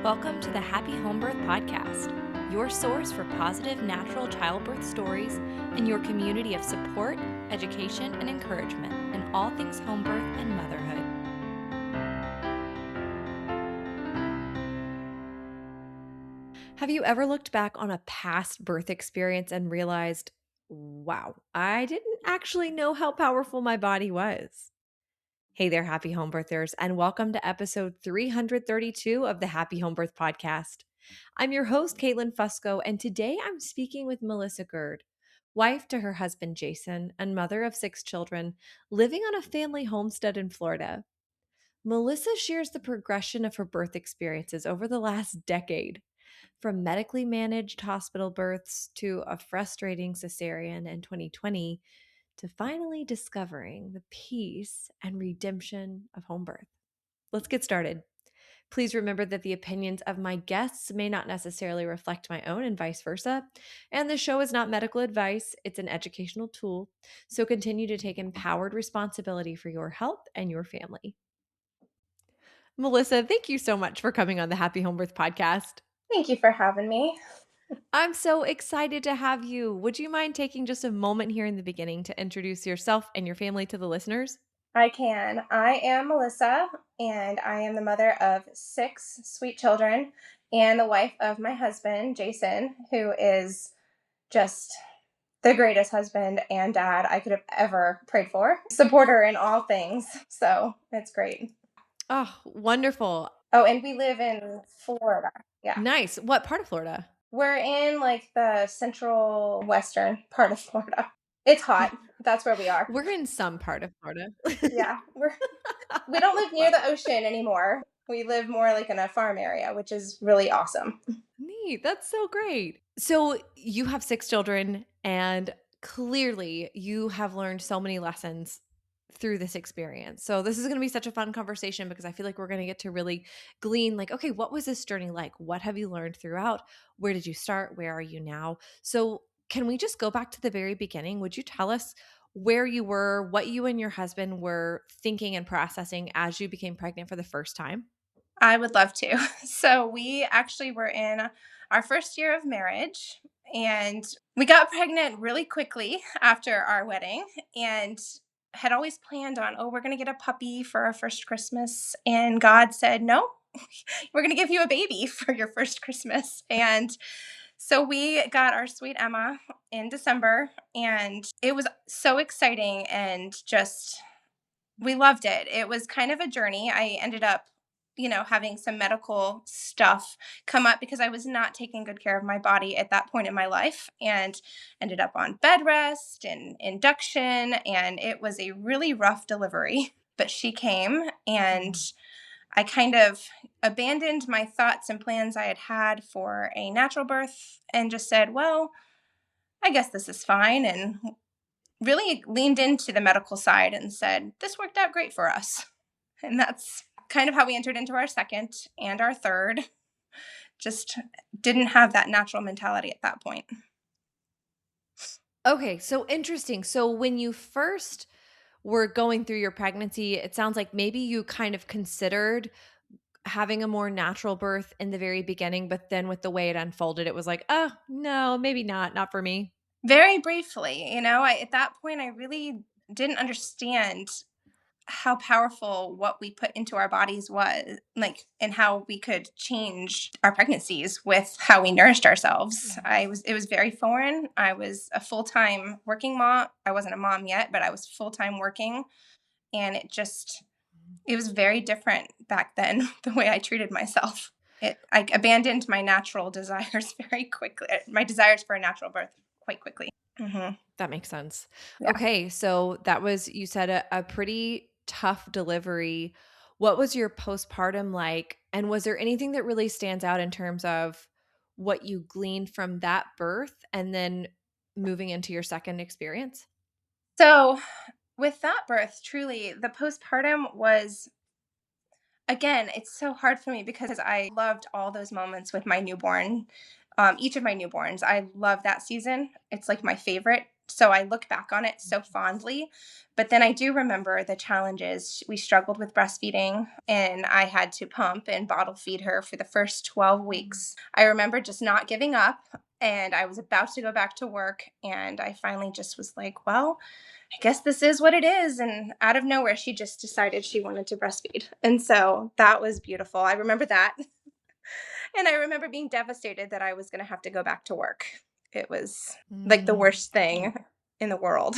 Welcome to the Happy Homebirth podcast, your source for positive natural childbirth stories and your community of support, education, and encouragement in all things homebirth and motherhood. Have you ever looked back on a past birth experience and realized, wow, I didn't actually know how powerful my body was? Hey there, happy home birthers, and welcome to episode 332 of the Happy Home Birth Podcast. I'm your host, Caitlin Fusco, and today I'm speaking with Melissa Gurd, wife to her husband, Jason, and mother of 6 children, living on a family homestead in Florida. Melissa shares the progression of her birth experiences over the last decade, from medically managed hospital births to a frustrating cesarean in 2020 to finally discovering the peace and redemption of home birth. Let's get started. Please remember that the opinions of my guests may not necessarily reflect my own and vice versa. And the show is not medical advice, it's an educational tool. So continue to take empowered responsibility for your health and your family. Melissa, thank you so much for coming on the Happy Home Birth podcast. Thank you for having me. I'm so excited to have you. Would you mind taking just a moment here in the beginning to introduce yourself and your family to the listeners? I can. I am Melissa, and I am the mother of 6 sweet children and the wife of my husband, Jason, who is just the greatest husband and dad I could have ever prayed for. Supporter in all things. So it's great. Oh, wonderful. Oh, and we live in Florida. Yeah. Nice. What part of Florida? We're in like the central western part of Florida. It's hot. That's where we are. We're in some part of Florida. Yeah. We don't live near the ocean anymore. We live more like in a farm area, which is really awesome. Neat. That's so great. So you have 6 children, and clearly you have learned so many lessons through this experience. So this is going to be such a fun conversation because I feel like we're going to get to really glean like, okay, what was this journey like? What have you learned throughout? Where did you start? Where are you now? So can we just go back to the very beginning? Would you tell us where you were, what you and your husband were thinking and processing as you became pregnant for the first time? I would love to. So, we actually were in our first year of marriage, and we got pregnant really quickly after our wedding and had always planned on, oh, we're going to get a puppy for our first Christmas. And God said, no, we're going to give you a baby for your first Christmas. And so we got our sweet Emma in December, and it was so exciting and just we loved it. It was kind of a journey. I ended up, having some medical stuff come up because I was not taking good care of my body at that point in my life and ended up on bed rest and induction. And it was a really rough delivery. But she came, and I kind of abandoned my thoughts and plans I had had for a natural birth and just said, well, I guess this is fine. And really leaned into the medical side and said, this worked out great for us. And that's kind of how we entered into our second and our third. Just didn't have that natural mentality at that point. Okay, so interesting. So when you first were going through your pregnancy, it sounds like maybe you kind of considered having a more natural birth in the very beginning, but then with the way it unfolded, it was like, oh, no, maybe not for me. Very briefly, at that point, I really didn't understand how powerful what we put into our bodies was, like, and how we could change our pregnancies with how we nourished ourselves. It was very foreign. I was a full-time working mom. I wasn't a mom yet, but I was full-time working, and it was very different back then the way I treated myself. I abandoned my natural desires very quickly, my desires for a natural birth quite quickly. Hmm. That makes sense. Yeah. Okay, so that was, you said, a pretty tough delivery. What was your postpartum like? And was there anything that really stands out in terms of what you gleaned from that birth and then moving into your second experience? So with that birth, truly, the postpartum was, again, it's so hard for me because I loved all those moments with my newborn. Each of my newborns, I love that season. It's like my favorite So I look back on it so fondly. But then I do remember the challenges. We struggled with breastfeeding, and I had to pump and bottle feed her for the first 12 weeks. I remember just not giving up, and I was about to go back to work. And I finally just was like, well, I guess this is what it is. And out of nowhere, she just decided she wanted to breastfeed. And so that was beautiful. I remember that. And I remember being devastated that I was going to have to go back to work. It was like the Mm. worst thing in the world.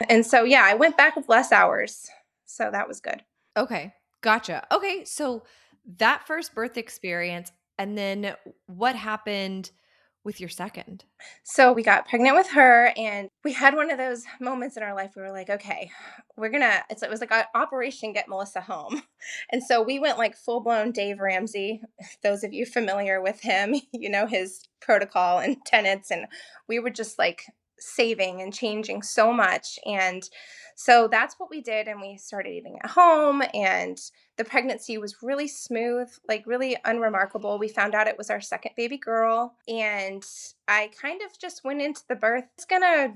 And so, yeah, I went back with less hours. So that was good. Okay, gotcha. Okay, so that first birth experience, and then what happened with your second? So we got pregnant with her, and we had one of those moments in our life where we were like, okay, it was like an Operation Get Melissa Home. And so we went like full blown Dave Ramsey. Those of you familiar with him, you know, his protocol and tenets. And we were just like saving and changing so much. And so that's what we did. And we started eating at home, and the pregnancy was really smooth, like really unremarkable. We found out it was our second baby girl, and I kind of just went into the birth. It's gonna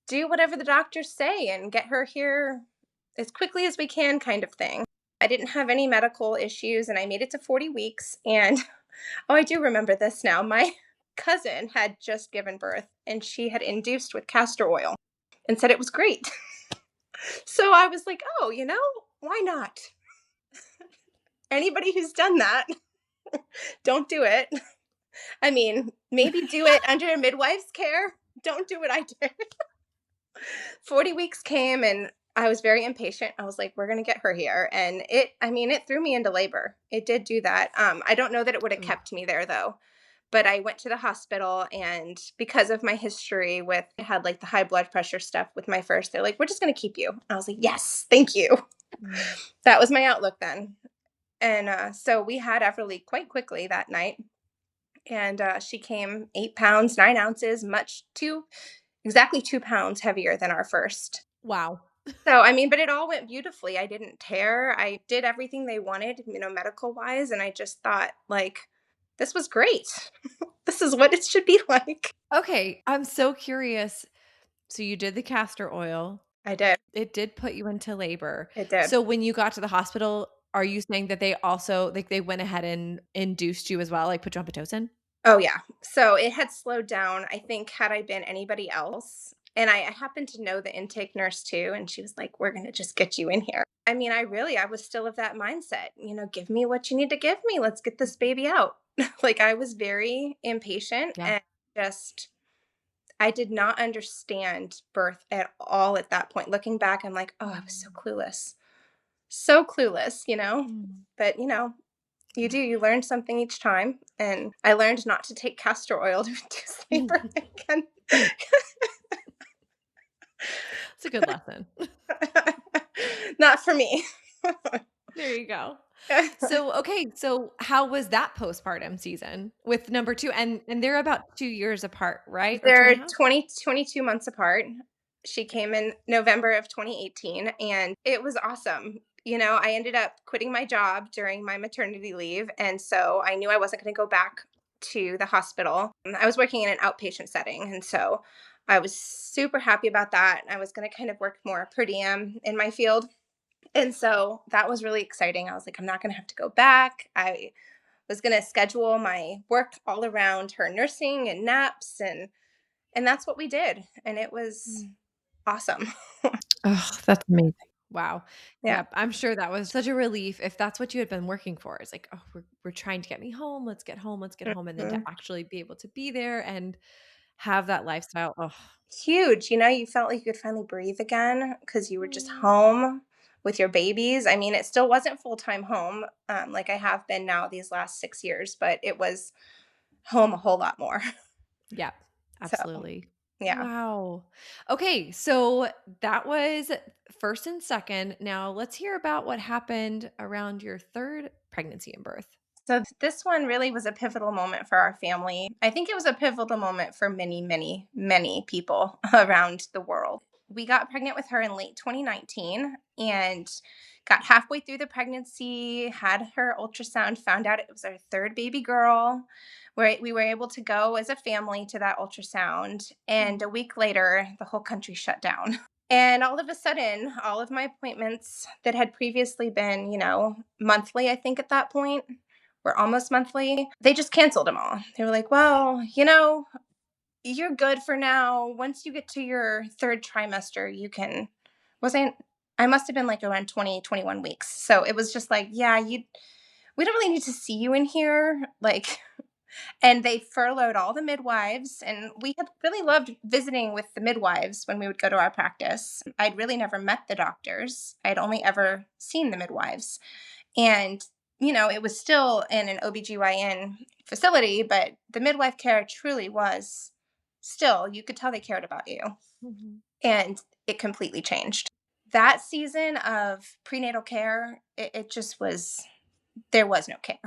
do whatever the doctors say and get her here as quickly as we can, kind of thing. I didn't have any medical issues, and I made it to 40 weeks. And oh, I do remember this now. My cousin had just given birth, and she had induced with castor oil and said it was great. So I was like, oh, why not? Anybody who's done that, don't do it. I mean, maybe do it under a midwife's care. Don't do what I did. 40 weeks came, and I was very impatient. I was like, we're going to get her here. And it threw me into labor. It did do that. I don't know that it would have Ugh. kept me there though. But I went to the hospital, and because of my history with, I had like the high blood pressure stuff with my first, they're like, we're just going to keep you. I was like, yes, thank you. Mm. That was my outlook then. And so we had Everly quite quickly that night. And she came 8 pounds, 9 ounces, exactly 2 pounds heavier than our first. Wow. So, I mean, but it all went beautifully. I didn't tear. I did everything they wanted, medical wise. And I just thought, like, this was great. This is what it should be like. Okay, I'm so curious. So you did the castor oil. I did. It did put you into labor. It did. So when you got to the hospital, are you saying that they also like they went ahead and induced you as well, like put you on Pitocin? Oh, yeah. So it had slowed down. I think had I been anybody else, and I happened to know the intake nurse too, and she was like, we're going to just get you in here. I mean, I was still of that mindset, give me what you need to give me. Let's get this baby out. Like I was very impatient, Yeah. and just, I did not understand birth at all at that point. Looking back, I'm like, oh, I was so clueless. So clueless. Mm. But, you learn something each time. And I learned not to take castor oil to induce labor again. It's a good lesson. Not for me. There you go. So, okay, so how was that postpartum season with number 2? And they're about 2 years apart, right? Or 2 and a They're half? 22 months apart. She came in November of 2018, and it was awesome. I ended up quitting my job during my maternity leave. And so I knew I wasn't going to go back to the hospital. I was working in an outpatient setting. And so I was super happy about that. I was going to kind of work more per diem in my field. And so that was really exciting. I was like, I'm not going to have to go back. I was going to schedule my work all around her nursing and naps, and that's what we did, and it was Mm. awesome. Oh, that's amazing. Wow. Yeah. Yep, I'm sure that was such a relief if that's what you had been working for. It's like, "Oh, we're trying to get me home. Let's get home," and then to Mhm. actually be able to be there and have that lifestyle. Oh. Huge. You felt like you could finally breathe again because you were just Mm. home with your babies. I mean, it still wasn't full-time home, like I have been now these last 6 years, but it was home a whole lot more. Yep, So, absolutely. yeah. Wow. Okay, so that was first and second. Now let's hear about what happened around your third pregnancy and birth. So this one really was a pivotal moment for our family. I think it was a pivotal moment for many, many, many people around the world. We got pregnant with her in late 2019, and got halfway through the pregnancy, had her ultrasound, found out it was our third baby girl. Where we were able to go as a family to that ultrasound. And Mm. a week later, the whole country shut down. And all of a sudden, all of my appointments that had previously been, monthly, I think at that point, were almost monthly, they just canceled them all. They were like, well, you're good for now. Once you get to your third trimester, you can, wasn't, I must have been like around 20, 21 weeks. So it was just like, yeah, we don't really need to see you in here. Like, and they furloughed all the midwives. And we had really loved visiting with the midwives when we would go to our practice. I'd really never met the doctors, I'd only ever seen the midwives. And, it was still in an OBGYN facility, but the midwife care truly was still, you could tell they cared about you. Mhm. And it completely changed. That season of prenatal care, it just was, there was no care.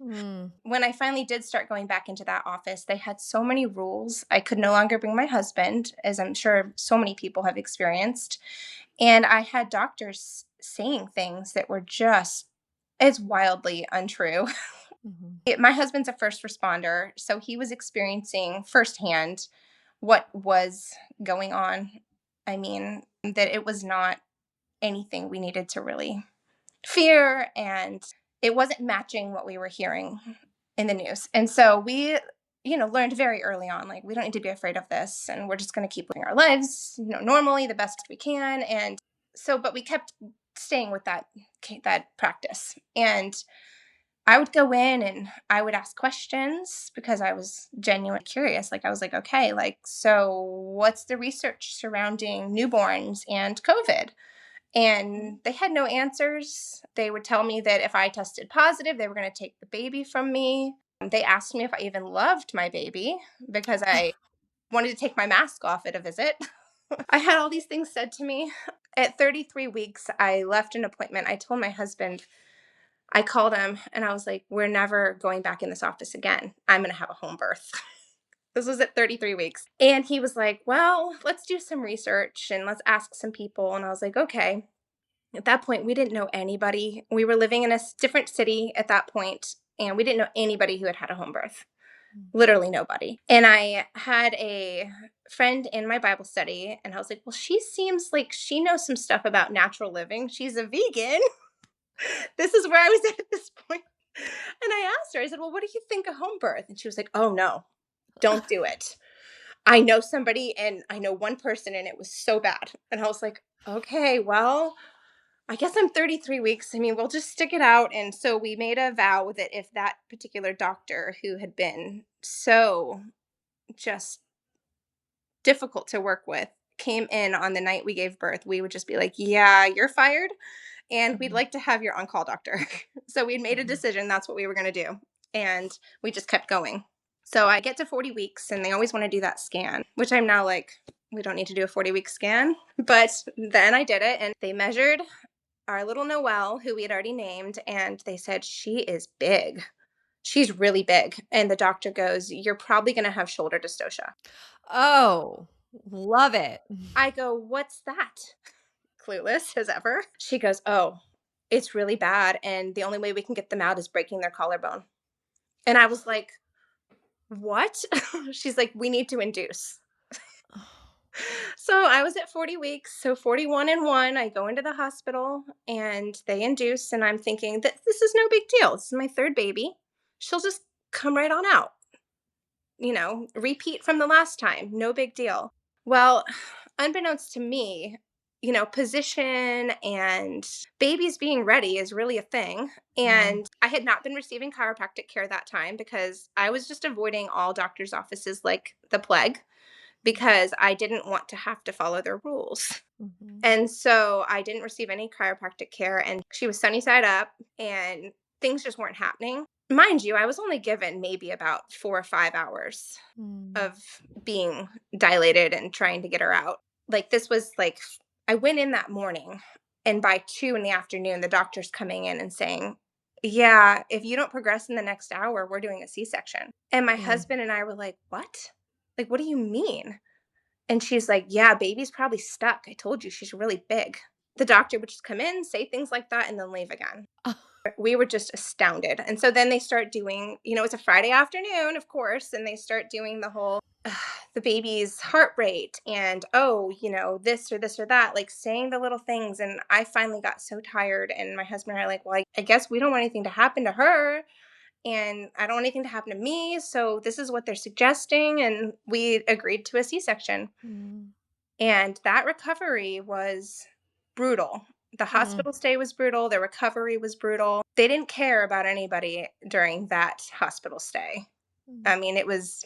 Mm. When I finally did start going back into that office, they had so many rules. I could no longer bring my husband, as I'm sure so many people have experienced. And I had doctors saying things that were just as wildly untrue. Mhm. My husband's a first responder, so he was experiencing firsthand what was going on. I mean, that it was not anything we needed to really fear, and it wasn't matching what we were hearing in the news. And so we, learned very early on, like, we don't need to be afraid of this, and we're just going to keep living our lives, normally the best we can. And so, but we kept staying with that practice. And I would go in and I would ask questions because I was genuinely curious. Like, I was like, okay, like, so what's the research surrounding newborns and COVID? And they had no answers. They would tell me that if I tested positive, they were going to take the baby from me. They asked me if I even loved my baby because I wanted to take my mask off at a visit. I had all these things said to me. At 33 weeks, I left an appointment. I told my husband, I called him and I was like, we're never going back in this office again. I'm going to have a home birth. This was at 33 weeks. And he was like, well, let's do some research and let's ask some people. And I was like, okay. At that point, we didn't know anybody. We were living in a different city at that point, and we didn't know anybody who had had a home birth. Literally nobody. And I had a friend in my Bible study, and I was like, well, she seems like she knows some stuff about natural living. She's a vegan. This is where I was at this point. And I asked her, I said, well, what do you think of home birth? And she was like, oh, no, don't do it. I know somebody, and I know one person, and it was so bad. And I was like, okay, well, I guess I'm 33 weeks. I mean, we'll just stick it out. And so we made a vow that if that particular doctor, who had been so just difficult to work with, came in on the night we gave birth, we would just be like, yeah, you're fired. And we'd Mhm. like to have your on call doctor. So we'd made a Mhm. decision. That's what we were going to do. And we just kept going. So I get to 40 weeks, and they always want to do that scan, which I'm now like, we don't need to do a 40-week scan. But then I did it, and they measured our little Noelle, who we had already named, and they said, she is big. She's really big. And the doctor goes, you're probably going to have shoulder dystocia. Oh, love it. I go, what's that? Clueless as ever. She goes, oh, it's really bad. And the only way we can get them out is breaking their collarbone. And I was like, what? She's like, we need to induce. So I was at 40 weeks. So 41 and 1, I go into the hospital and they induce. And I'm thinking that this is no big deal. This is my third baby. She'll just come right on out, repeat from the last time. No big deal. Well, unbeknownst to me, position and babies being ready is really a thing. Mm. And I had not been receiving chiropractic care that time because I was just avoiding all doctors' offices like the plague because I didn't want to have to follow their rules. Mhm. And so I didn't receive any chiropractic care, and she was sunny side up, and things just weren't happening. Mind you, I was only given maybe about 4 or 5 hours Mm. of being dilated and trying to get her out. Like, this was like, I went in that morning, and by 2 in the afternoon, the doctor's coming in and saying, yeah, if you don't progress in the next hour, we're doing a C-section. And my Mm. husband and I were like, what? Like, what do you mean? And she's like, yeah, baby's probably stuck. I told you she's really big. The doctor would just come in, say things like that, and then leave again. We were just astounded. And so then they start doing, it's a Friday afternoon, of course, and they start doing the whole the baby's heart rate and, oh, this or this or that, like saying the little things. And I finally got so tired. And my husband and I are like, well, I guess we don't want anything to happen to her. And I don't want anything to happen to me. So this is what they're suggesting. And we agreed to a C-section. Mm. And that recovery was brutal. The Mm. hospital stay was brutal. The recovery was brutal. They didn't care about anybody during that hospital stay. Mm. I mean, it was,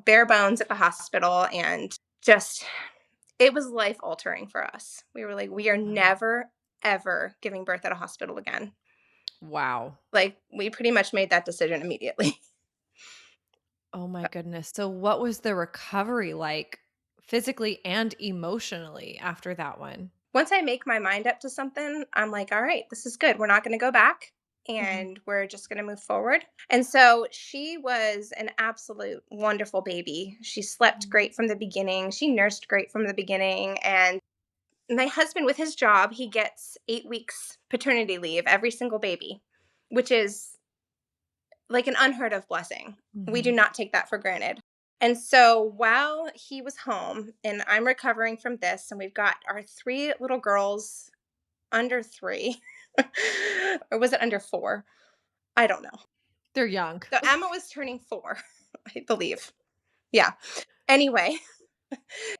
bare bones at the hospital and just, it was life altering for us. We were like, we are Wow. never, ever giving birth at a hospital again. Wow. Like, we pretty much made that decision immediately. Oh my goodness. So what was the recovery like physically and emotionally after that one? Once I make my mind up to something, I'm like, all right, this is good. We're not going to go back Mhm. and we're just going to move forward. And so she was an absolute wonderful baby. She slept Mm. great from the beginning. She nursed great from the beginning. And my husband, with his job, he gets 8 weeks paternity leave every single baby, which is like an unheard of blessing. We do Mhm. not take that for granted. And so while he was home and I'm recovering from this, and we've got our 3 little girls under 3, or was it under 4? I don't know. They're young. So Emma was turning 4, I believe. Yeah. Anyway,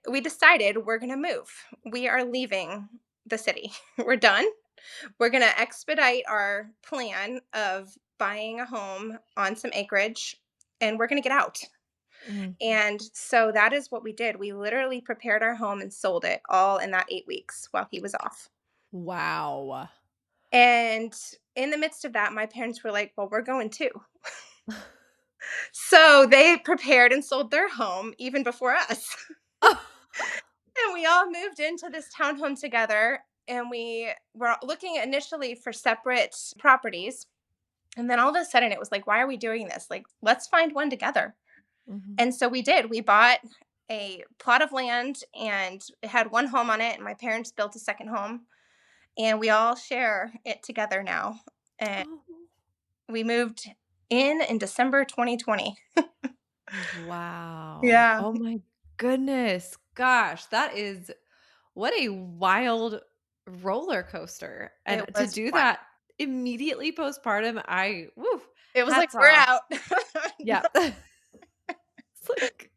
we decided we're going to move. We are leaving the city. We're done. We're going to expedite our plan of buying a home on some acreage and we're going to get out. Mhm. And so that is what we did. We literally prepared our home and sold it all in that 8 weeks while he was off. Wow. And in the midst of that, my parents were like, well, we're going too. So they prepared and sold their home even before us. And we all moved into this townhome together. And we were looking initially for separate properties. And then all of a sudden it was like, why are we doing this? Like, let's find one together. Mhm. And so we did. We bought a plot of land and it had one home on it. And my parents built a second home. And we all share it together now. And Oh. we moved in December 2020. Wow. Yeah, Oh my goodness. Gosh, that is what a wild roller coaster. And it to was do wild. that immediately postpartum, woo, It was like, hats we're off. out. Yeah. It's like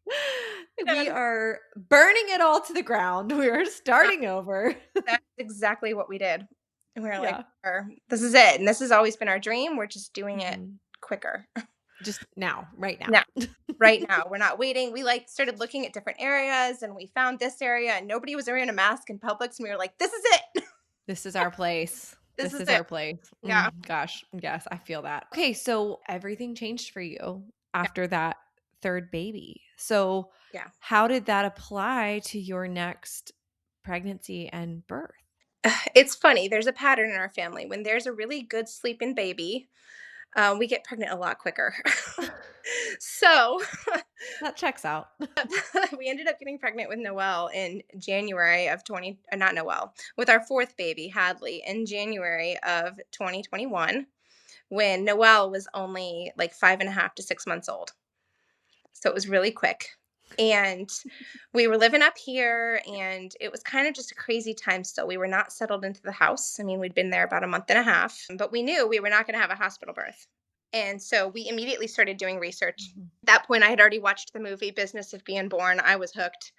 we And are burning it all to the ground. We are starting over. that's exactly what we did. And we were like, Yeah. this is it. And this has always been our dream. We're just doing it Mhm. quicker. Just now, right now. Now, right now, we're not waiting. We like started looking at different areas and we found this area and nobody was wearing a mask in Publix. And we were like, this is it. This is our place. This This is is it. our place. Yeah. Gosh, yes, I feel that. Okay, so everything changed for you Yeah. after that third baby. So, Yeah. how did that apply to your next pregnancy and birth? It's funny. There's a pattern in our family. When there's a really good sleeping baby, we get pregnant a lot quicker. So That checks out. we ended up getting pregnant with Noelle in January of not Noelle, with our fourth baby, Hadley, in January of 2021, when Noelle was only like 5.5 to 6 months old. So it was really quick. And we were living up here, and it was kind of just a crazy time still. We were not settled into the house. I mean, we'd been there about a month and a half, but we knew we were not going to have a hospital birth. And so we immediately started doing research. Mhm. At that point, I had already watched the movie Business of Being Born. I was hooked.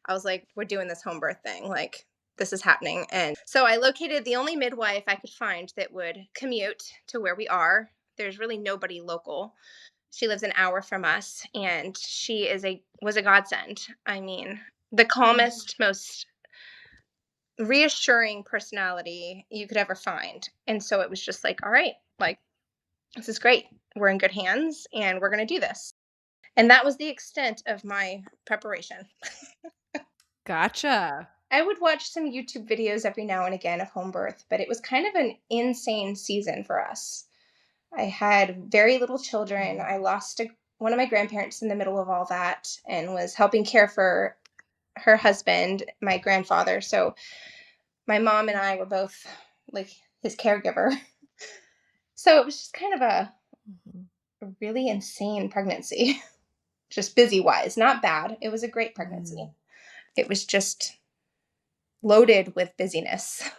I was like, we're doing this home birth thing. Like, this is happening. And so I located the only midwife I could find that would commute to where we are. There's really nobody local. She lives an hour from us, and she was a godsend. I mean, the Mm. calmest, most reassuring personality you could ever find. And so it was just like, all right, like, this is great. We're in good hands and we're going to do this. And that was the extent of my preparation. Gotcha. I would watch some YouTube videos every now and again of home birth, but it was kind of an insane season for us. I had very little children. Mhm. I lost one of my grandparents in the middle of all that and was helping care for her husband, my grandfather. So My mom and I were both like his caregiver. So it was just kind of Mhm. a really insane pregnancy, just busy wise. Not bad. It was a great pregnancy. Mm. It was just loaded with busyness.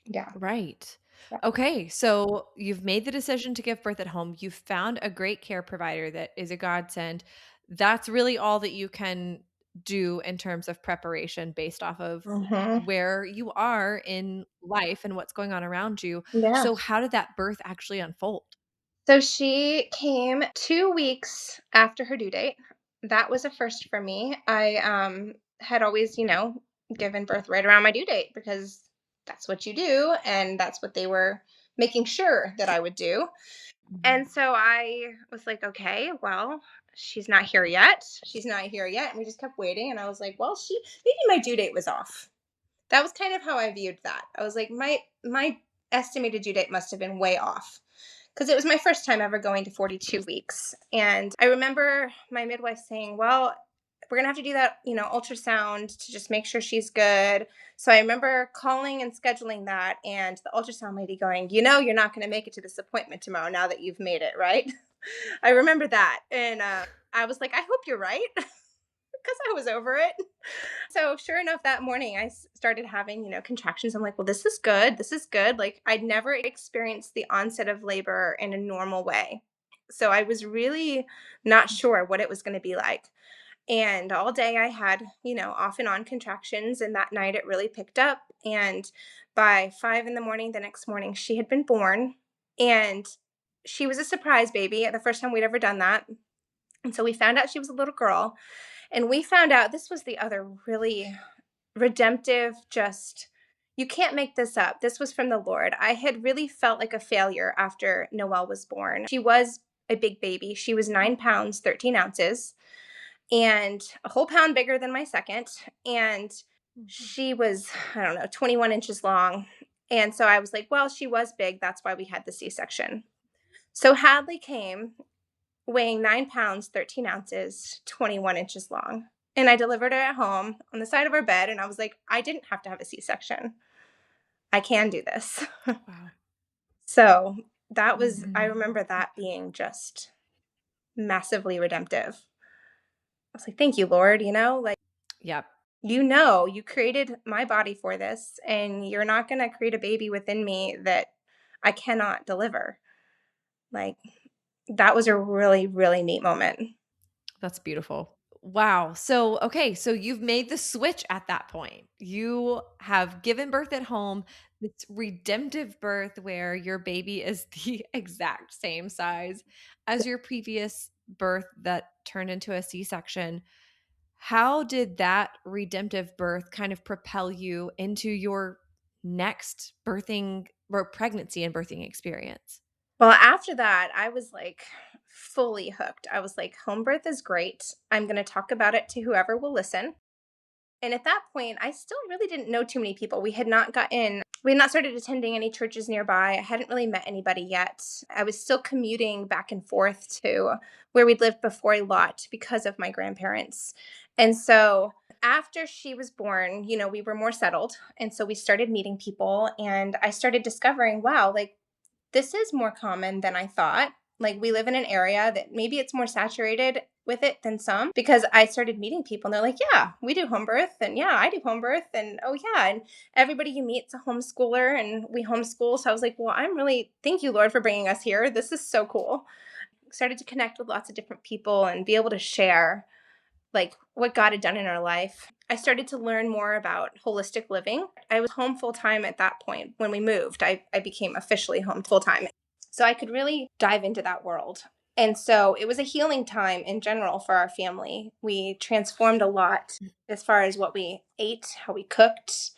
Yeah. Right. Yeah. Okay, so you've made the decision to give birth at home. You've found a great care provider that is a godsend. That's really all that you can do in terms of preparation based off of Hmm. where you are in life and what's going on around you. Yeah. So, how did that birth actually unfold? So she came 2 weeks after her due date. That was a first for me. I had always, given birth right around my due date because that's what you do, and that's what they were making sure that I would do. Mhm. And so I was like, okay, well, she's not here yet. She's not here yet. And we just kept waiting. And I was like, well, maybe my due date was off. That was kind of how I viewed that. I was like, my estimated due date must have been way off because it was my first time ever going to 42 weeks. And I remember my midwife saying, well, we're going to have to do that, ultrasound to just make sure she's good. So I remember calling and scheduling that, and the ultrasound lady going, you're not going to make it to this appointment tomorrow now that you've made it, right? I remember that. And I was like, I hope you're right because I was over it. So sure enough, that morning I started having, contractions. I'm like, well, this is good. This is good. Like I'd never experienced the onset of labor in a normal way. So I was really not sure what it was going to be like. And all day I had, off and on contractions. And that night it really picked up. And by 5 in the morning, the next morning, she had been born. And she was a surprise baby, the first time we'd ever done that. And so we found out she was a little girl. And we found out this was the other really redemptive, just you can't make this up. This was from the Lord. I had really felt like a failure after Noelle was born. She was a big baby. She was 9 pounds, 13 ounces, and a whole pound bigger than my second. And Mhm. she was, I don't know, 21 inches long. And so I was like, well, she was big. That's why we had the C section. So Hadley came weighing 9 pounds, 13 ounces, 21 inches long. And I delivered her at home on the side of her bed. And I was like, I didn't have to have a C section. I can do this. Wow. So I Mhm. remember that being just massively redemptive. I was like, thank you, Lord. Like, Yep. you created my body for this, and you're not going to create a baby within me that I cannot deliver. Like, that was a really, really neat moment. That's beautiful. Wow. So, okay, so you've made the switch at that point. You have given birth at home, this redemptive birth where your baby is the exact same size as your previous birth that turned into a C section. How did that redemptive birth kind of propel you into your next birthing or pregnancy and birthing experience? Well, after that, I was like fully hooked. I was like, home birth is great. I'm going to talk about it to whoever will listen. And at that point, I still really didn't know too many people. We had not started attending any churches nearby. I hadn't really met anybody yet. I was still commuting back and forth to where we'd lived before a lot because of my grandparents. And so after she was born, we were more settled. And so we started meeting people, and I started discovering, wow, like this is more common than I thought. Like we live in an area that maybe it's more saturated with it than some, because I started meeting people and they're like, yeah, we do home birth, and yeah, I do home birth, and oh yeah, and everybody you meet's a homeschooler, and we homeschool. So I was like, well, I'm really, thank you, Lord, for bringing us here. This is so cool. Started to connect with lots of different people and be able to share like what God had done in our life. I started to learn more about holistic living. I was home full time at that point. When we moved, I became officially home full time. So I could really dive into that world. And so it was a healing time in general for our family. We transformed a lot as far as what we ate, how we cooked,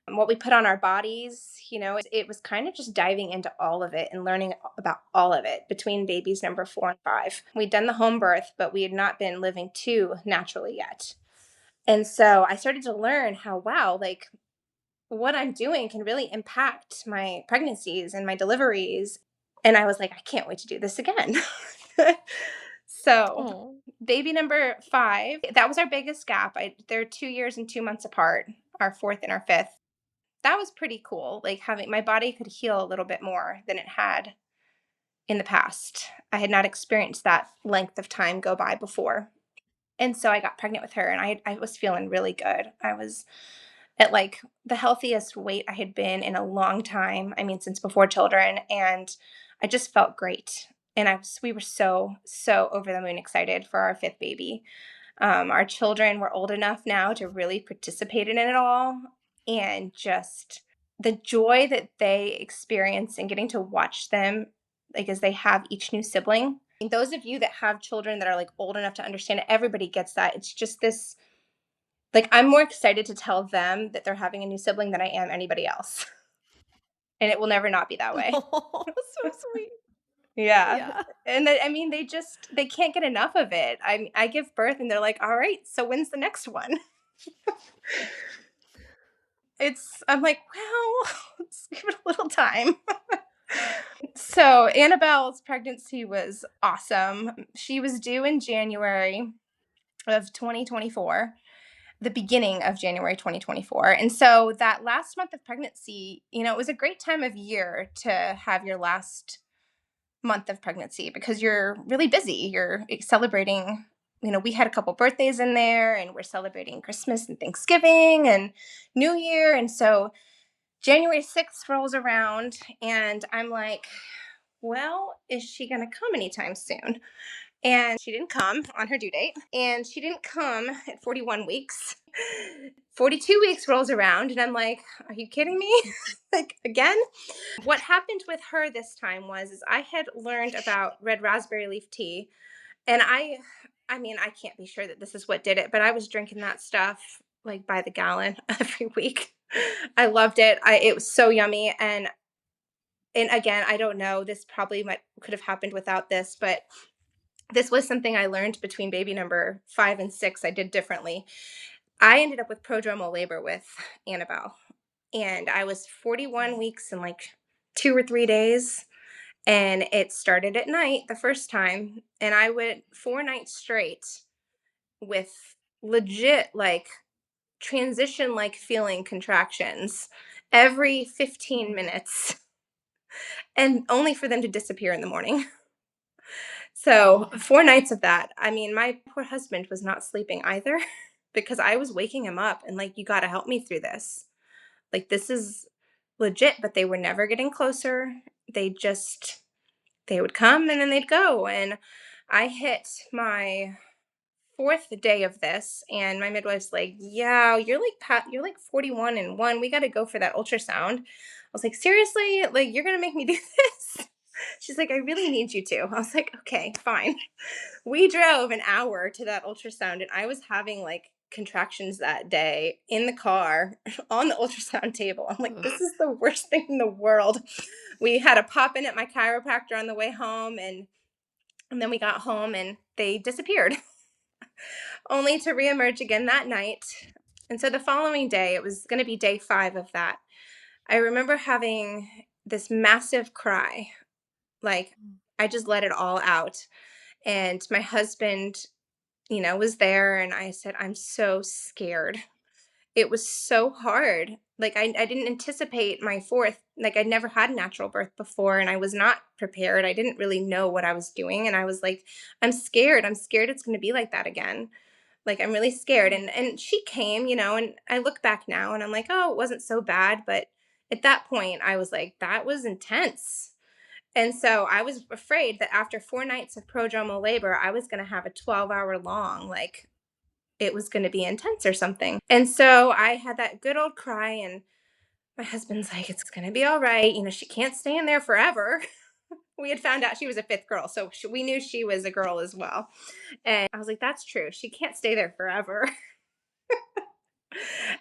what we put on our bodies. It was kind of just diving into all of it and learning about all of it between babies number 4 and 5. We'd done the home birth, but we had not been living too naturally yet. And so I started to learn how, wow, like what I'm doing can really impact my pregnancies and my deliveries. And I was like, I can't wait to do this again. So, Oh. baby number 5, that was our biggest gap. They're 2 years and 2 months apart, our fourth and our fifth. that was pretty cool. Like having my body could heal a little bit more than it had in the past. I had not experienced that length of time go by before. And so I got pregnant with her and I was feeling really good. I was at like the healthiest weight I had been in a long time. I mean, since before children. And I just felt great. And we were so over the moon excited for our fifth baby. Our children were old enough now to really participate in it all. And just the joy that they experience and getting to watch them, like as they have each new sibling. And those of you that have children that are like old enough to understand it, everybody gets that. It's just this, like, I'm more excited to tell them that they're having a new sibling than I am anybody else. And it will never not be that way. Oh, so sweet. Yeah. Yeah. And I mean, they can't get enough of it. I give birth and they're like, "All right, so when's the next one?" I'm like, "Well, let's give it a little time." So, Annabelle's pregnancy was awesome. She was due in January of 2024, the beginning of January 2024. And so that last month of pregnancy, it was a great time of year to have your last month of pregnancy because you're really busy. You're celebrating, we had a couple birthdays in there and we're celebrating Christmas and Thanksgiving and New Year. And so January 6th rolls around and I'm like, well, is she going to come anytime soon? And she didn't come on her due date. And she didn't come at 41 weeks. 42 weeks rolls around, and I'm like, are you kidding me? Like, again? What happened with her this time is I had learned about red raspberry leaf tea. And I mean, I can't be sure that this is what did it, but I was drinking that stuff like by the gallon every week. I loved it. It was so yummy. And again, I don't know. This probably could have happened without this, but this was something I learned between baby number 5 and 6. I did differently. I ended up with prodromal labor with Annabelle, and I was 41 weeks and like 2 or 3 days. And it started at night the first time, and I went 4 nights straight with legit like transition like feeling contractions every 15 minutes, and only for them to disappear in the morning. So, 4 nights of that. I mean, my poor husband was not sleeping either because I was waking him up and like, you got to help me through this. Like, this is legit, but they were never getting closer. They just, they would come and then they'd go. And I hit my fourth day of this, and my midwife's like, "Yeah, you're like 41 and one. We got to go for that ultrasound." I was like, "Seriously? Like, you're gonna make me do this?" She's like, "I really need you to." I was like, "Okay, fine." We drove an hour to that ultrasound, and I was having like contractions that day in the car on the ultrasound table. I'm like, this is the worst thing in the world. We had a pop in at my chiropractor on the way home, and then we got home and they disappeared, only to reemerge again that night. And so the following day, it was going to be day 5 of that. I remember having this massive cry, like I just let it all out. And my husband, was there, and I said, I'm so scared. It was so hard. Like, I didn't anticipate my fourth. Like, I'd never had a natural birth before, and I was not prepared. I didn't really know what I was doing. And I was like, I'm scared. I'm scared it's going to be like that again. Like, I'm really scared. And she came, and I look back now and I'm like, oh, it wasn't so bad. But at that point, I was like, that was intense. And so I was afraid that after 4 nights of prodromal labor, I was going to have a 12-hour long, like it was going to be intense or something. And so I had that good old cry, and my husband's like, it's going to be all right. She can't stay in there forever. We had found out she was a fifth girl. So we knew she was a girl as well. And I was like, that's true. She can't stay there forever.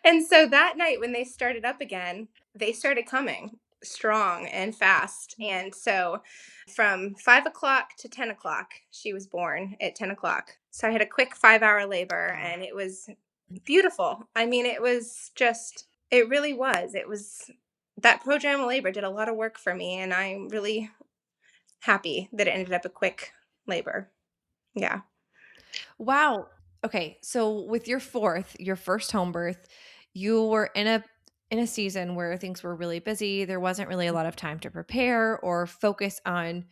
And so that night when they started up again, they started coming strong and fast. And so from 5 o'clock to 10 o'clock, she was born at 10 o'clock. So I had a quick 5-hour labor, and it was beautiful. I mean, it was just, it really was. It was that prodromal labor did a lot of work for me. And I'm really happy that it ended up a quick labor. Yeah. Wow. Okay, so with your first home birth, you were in a in a season where things were really busy. There wasn't really a lot of time to prepare or focus on,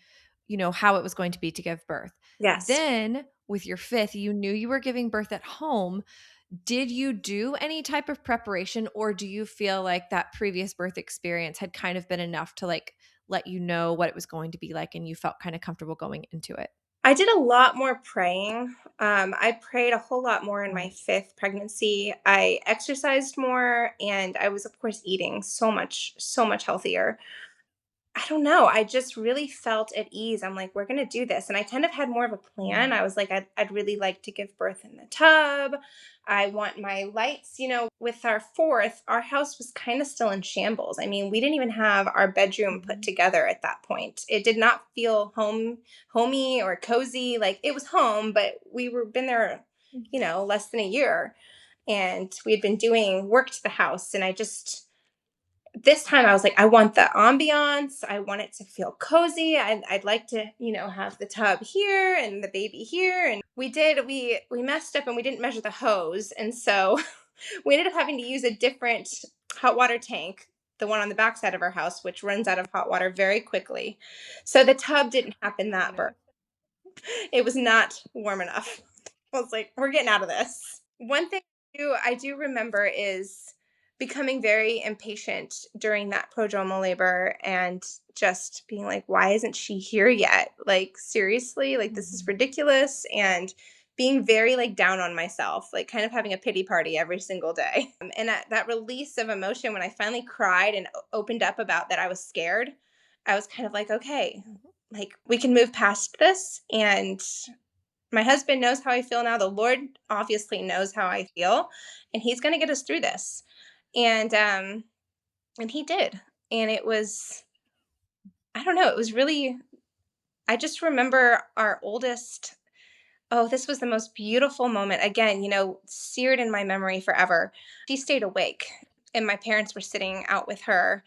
how it was going to be to give birth. Yes. Then with your fifth, you knew you were giving birth at home. Did you do any type of preparation, or do you feel like that previous birth experience had kind of been enough to like let you know what it was going to be like and you felt kind of comfortable going into it? I did a lot more praying. I prayed a whole lot more in my Mm, fifth pregnancy. I exercised more, and I was, of course, eating so much healthier. I don't know. I just really felt at ease. I'm like, we're going to do this. And I kind of had more of a plan. mm, I was like, I'd really like to give birth in the tub. I want my lights. With our fourth, our house was kind of still in shambles. I mean, we didn't even have our bedroom put mhm, together at that point. It did not feel homey or cozy. Like it was home, but we were been there, mhm, less than a year. And we had been doing work to the house. And I just, this time I was like, I want the ambiance. I want it to feel cozy. I'd like to, have the tub here and the baby here. And we messed up and we didn't measure the hose. And so we ended up having to use a different hot water tank, the one on the back side of our house, which runs out of hot water very quickly. So the tub didn't happen oh that birth. no. It was not warm enough. I was like, we're getting out of this. One thing I do remember is becoming very impatient during that prodromal labor and just being like, why isn't she here yet? Like, seriously, like, this is Mhm, ridiculous. And being very like down on myself, like kind of having a pity party every single day. And that release of emotion when I finally cried and opened up about that I was scared, I was kind of like, okay, mhm, like we can move past this. And my husband knows how I feel now. The Lord obviously knows how I feel, and He's going to get us through this. And He did. And it was, I don't know, it was really. I just remember our oldest. Oh, this was the most beautiful moment. Again, seared in my memory forever. She stayed awake, and my parents were sitting out with her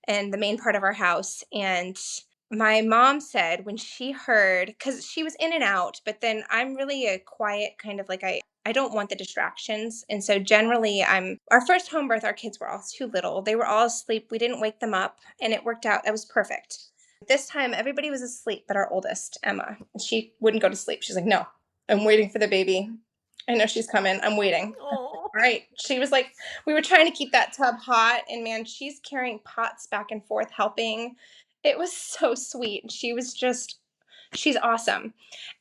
in the main part of our house. And my mom said when she heard, because she was in and out, but then I'm really a quiet kind of like I don't want the distractions. And so generally our first home birth, our kids were all too little. They were all asleep. We didn't wake them up and it worked out. It was perfect. This time everybody was asleep, but our oldest, Emma, she wouldn't go to sleep. She's like, no, I'm waiting for the baby. I know she's coming. I'm waiting. oh. All right. She was like, we were trying to keep that tub hot, and man, she's carrying pots back and forth, helping. It was so sweet. She's awesome.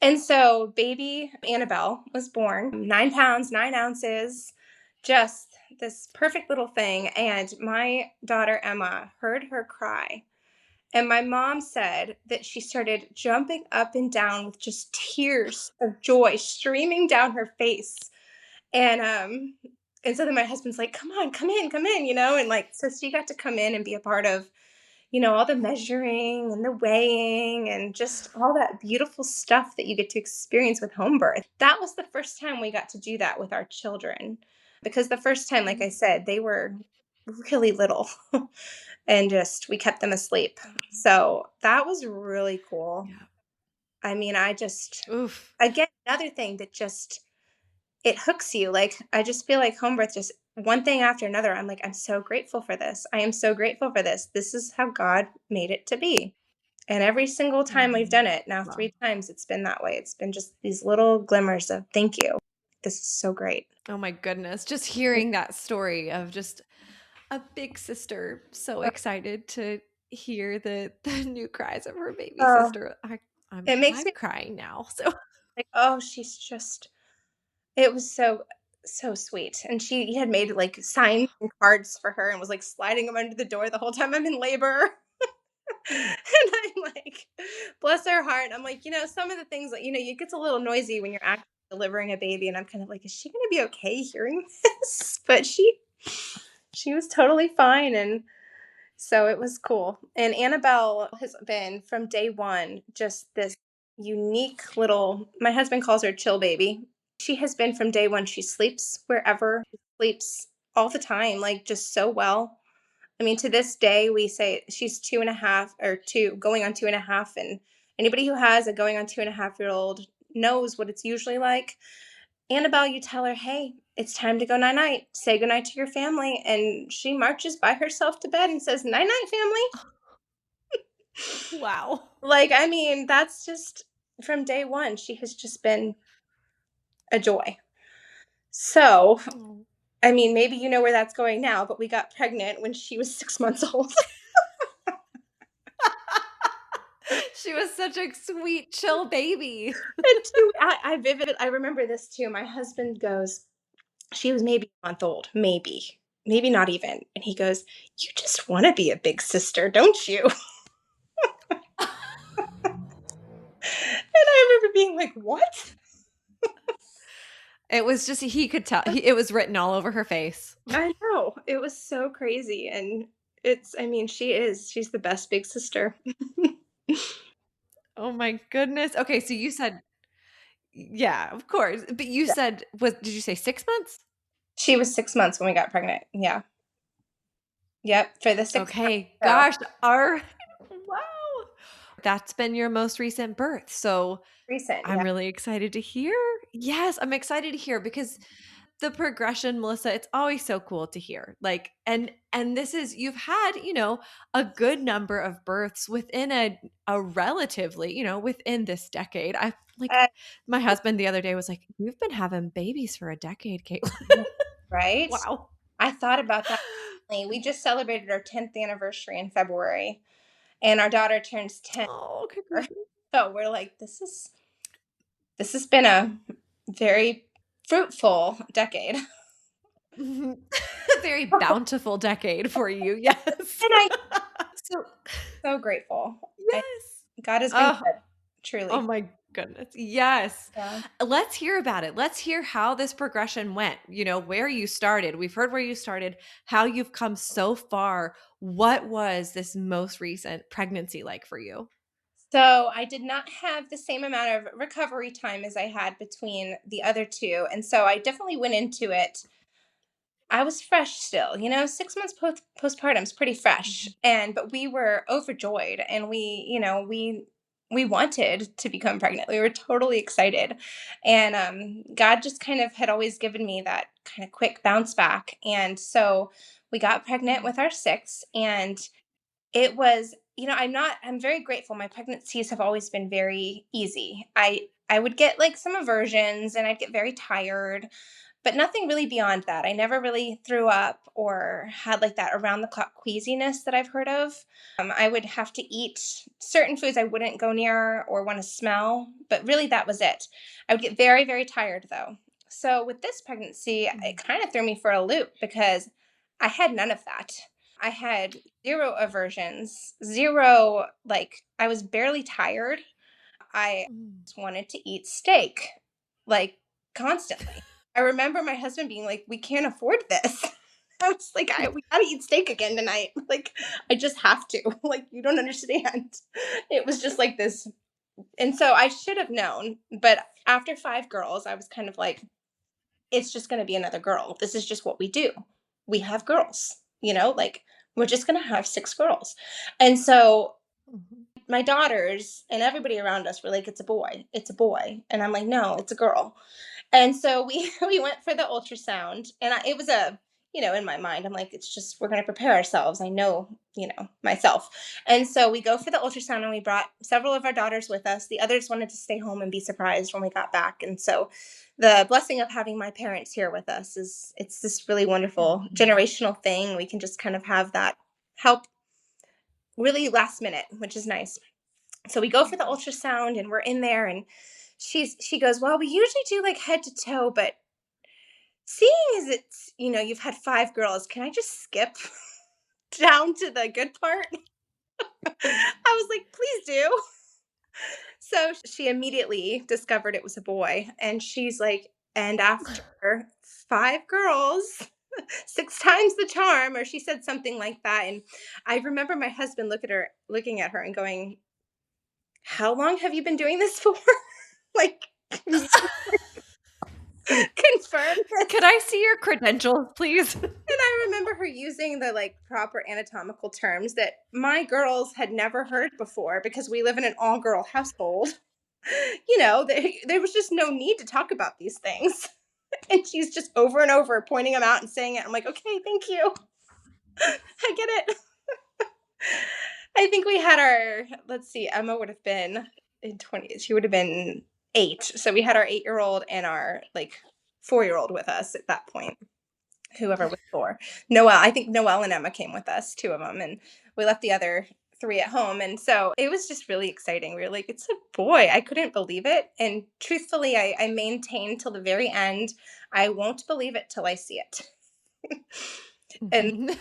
And so, baby Annabelle was born, 9 pounds, 9 ounces, just this perfect little thing. And my daughter Emma heard her cry. And my mom said that she started jumping up and down with just tears of joy streaming down her face. And so then my husband's like, "Come on, come in," and like so she got to come in and be a part of, all the measuring and the weighing and just all that beautiful stuff that you get to experience with home birth. That was the first time we got to do that with our children. Because the first time, like I Mhm, said, they were really little and just we kept them asleep. So that was really cool. yeah. I mean, I just Oof. again another thing that just it hooks you. Like, I just feel like home birth just one thing after another. I'm like, I'm so grateful for this. I am so grateful for this. This is how God made it to be. And every single time we've Mhm. done it, now Wow. 3 times, it's been that way. It's been just these little glimmers of thank you. This is so great. Oh my goodness. Just hearing that story of just a big sister so excited to hear the new cries of her baby Oh, sister. I'm it makes I'm me crying now. So like, oh, she's just, it was so, so sweet. And she had made like signs and cards for her and was like sliding them under the door the whole time I'm in labor. And I'm like, bless her heart. I'm like, some of the things that, it gets a little noisy when you're actually delivering a baby. And I'm kind of like, is she going to be okay hearing this? But she was totally fine. And so it was cool. And Annabelle has been from day one, just this unique little, my husband calls her chill baby. She has been from day one. She sleeps wherever, she sleeps all the time, like just so well. I mean, to this day, we say she's 2.5 or two, going on 2.5. And anybody who has a going on 2.5-year-old knows what it's usually like. Annabelle, you tell her, hey, it's time to go night night. Say goodnight to your family. And she marches by herself to bed and says, night night, family. Wow. Like, I mean, that's just from day one. She has just been a joy. So, Oh. I mean, maybe you know where that's going now, but we got pregnant when she was 6 months old. She was such a sweet, chill baby. And two, I remember this too. My husband goes, she was maybe a month old, maybe not even. And he goes, you just want to be a big sister, don't you? And I remember being like, what? It was just he could tell. It was written all over her face. I know. It was so crazy. And I mean, she's the best big sister. Oh my goodness. Okay, so you said yeah, of course. But you said was did you say 6 months? She was 6 months when we got pregnant. Yeah. Yep. For the 6 months. Okay, So gosh, our wow. That's been your most recent birth. So recent. I'm Yeah. really excited to hear. Yes, I'm excited to hear because the progression, Melissa, it's always so cool to hear. Like and this is you've had, a good number of births within a relatively, within this decade. I like Uh, my husband the other day was like, "You've been having babies for a decade, Caitlin." right. Wow. I thought about that. We just celebrated our 10th anniversary in February, and our daughter turns 10. Oh, congratulations. So we're like, this has been a very fruitful decade. Mhm. Very bountiful decade for you. Yes. And I'm So so grateful. yes. God has been Oh, good, oh truly. my goodness. Yes. Yeah. Let's hear about it. Let's hear how this progression went, where you started. We've heard where you started, how you've come so far. What was this most recent pregnancy like for you? So I did not have the same amount of recovery time as I had between the other two. And so I definitely went into it. I was fresh still, 6 months postpartum is pretty fresh. Mhm. But we were overjoyed, and we wanted to become pregnant. We were totally excited. And God just kind of had always given me that kind of quick bounce back. And so we got pregnant Mm. with our sixth, and it was, I'm very grateful. My pregnancies have always been very easy. I would get like some aversions, and I'd get very tired, but nothing really beyond that. I never really threw up or had like that around the clock queasiness that I've heard of. I would have to eat certain foods I wouldn't go near or want to smell, but really that was it. I would get very, very tired though. So with this pregnancy, it Mm. kind of threw me for a loop because I had none of that. I had zero aversions, zero, like, I was barely tired. I Mm. just wanted to eat steak, like, constantly. I remember my husband being like, "We can't afford this." I was like, "We gotta eat steak again tonight." Like, I just have to. Like, you don't understand. It was just like this. And so I should have known. But after five girls, I was kind of like, it's just going to be another girl. This is just what we do. We have girls, like, we're just going to have six girls. And so Mhm. my daughters and everybody around us were like, it's a boy, it's a boy. And I'm like, no, it's a girl. And so we we went for the ultrasound, and it was in my mind, I'm like, it's just we're going to prepare ourselves. I know, myself. And so we go for the ultrasound, and we brought several of our daughters with us. The others wanted to stay home and be surprised when we got back. And so the blessing of having my parents here with us is it's this really wonderful Mhm. generational thing. We can just kind of have that help really last minute, which is nice. So we go for the Mhm. ultrasound, and we're in there, and she goes, well, we usually do like head to toe, but seeing as it's, you've had five girls, can I just skip down to the good part? I was like, please do. So she immediately discovered it was a boy, and she's like, and after five girls, six times the charm, or she said something like that. And I remember my husband looking at her and going, how long have you been doing this for? Like, can you confirm Could this? I see your credentials, please? And I remember her using the like proper anatomical terms that my girls had never heard before because we live in an all girl household. There was just no need to talk about these things. And she's just over and over pointing them out and saying it. I'm like, okay, thank you. I get it. I think we had our, let's see, Emma would have been in 20, she would have been 8. So we had our 8-year-old and our like 4-year-old with us at that point, whoever was 4. Noelle, I think Noelle and Emma came with us, 2 of them. And we left the other 3 at home. And so it was just really exciting. We were like, it's a boy. I couldn't believe it. And truthfully, I maintained till the very end. I won't believe it till I see it. And Mhm.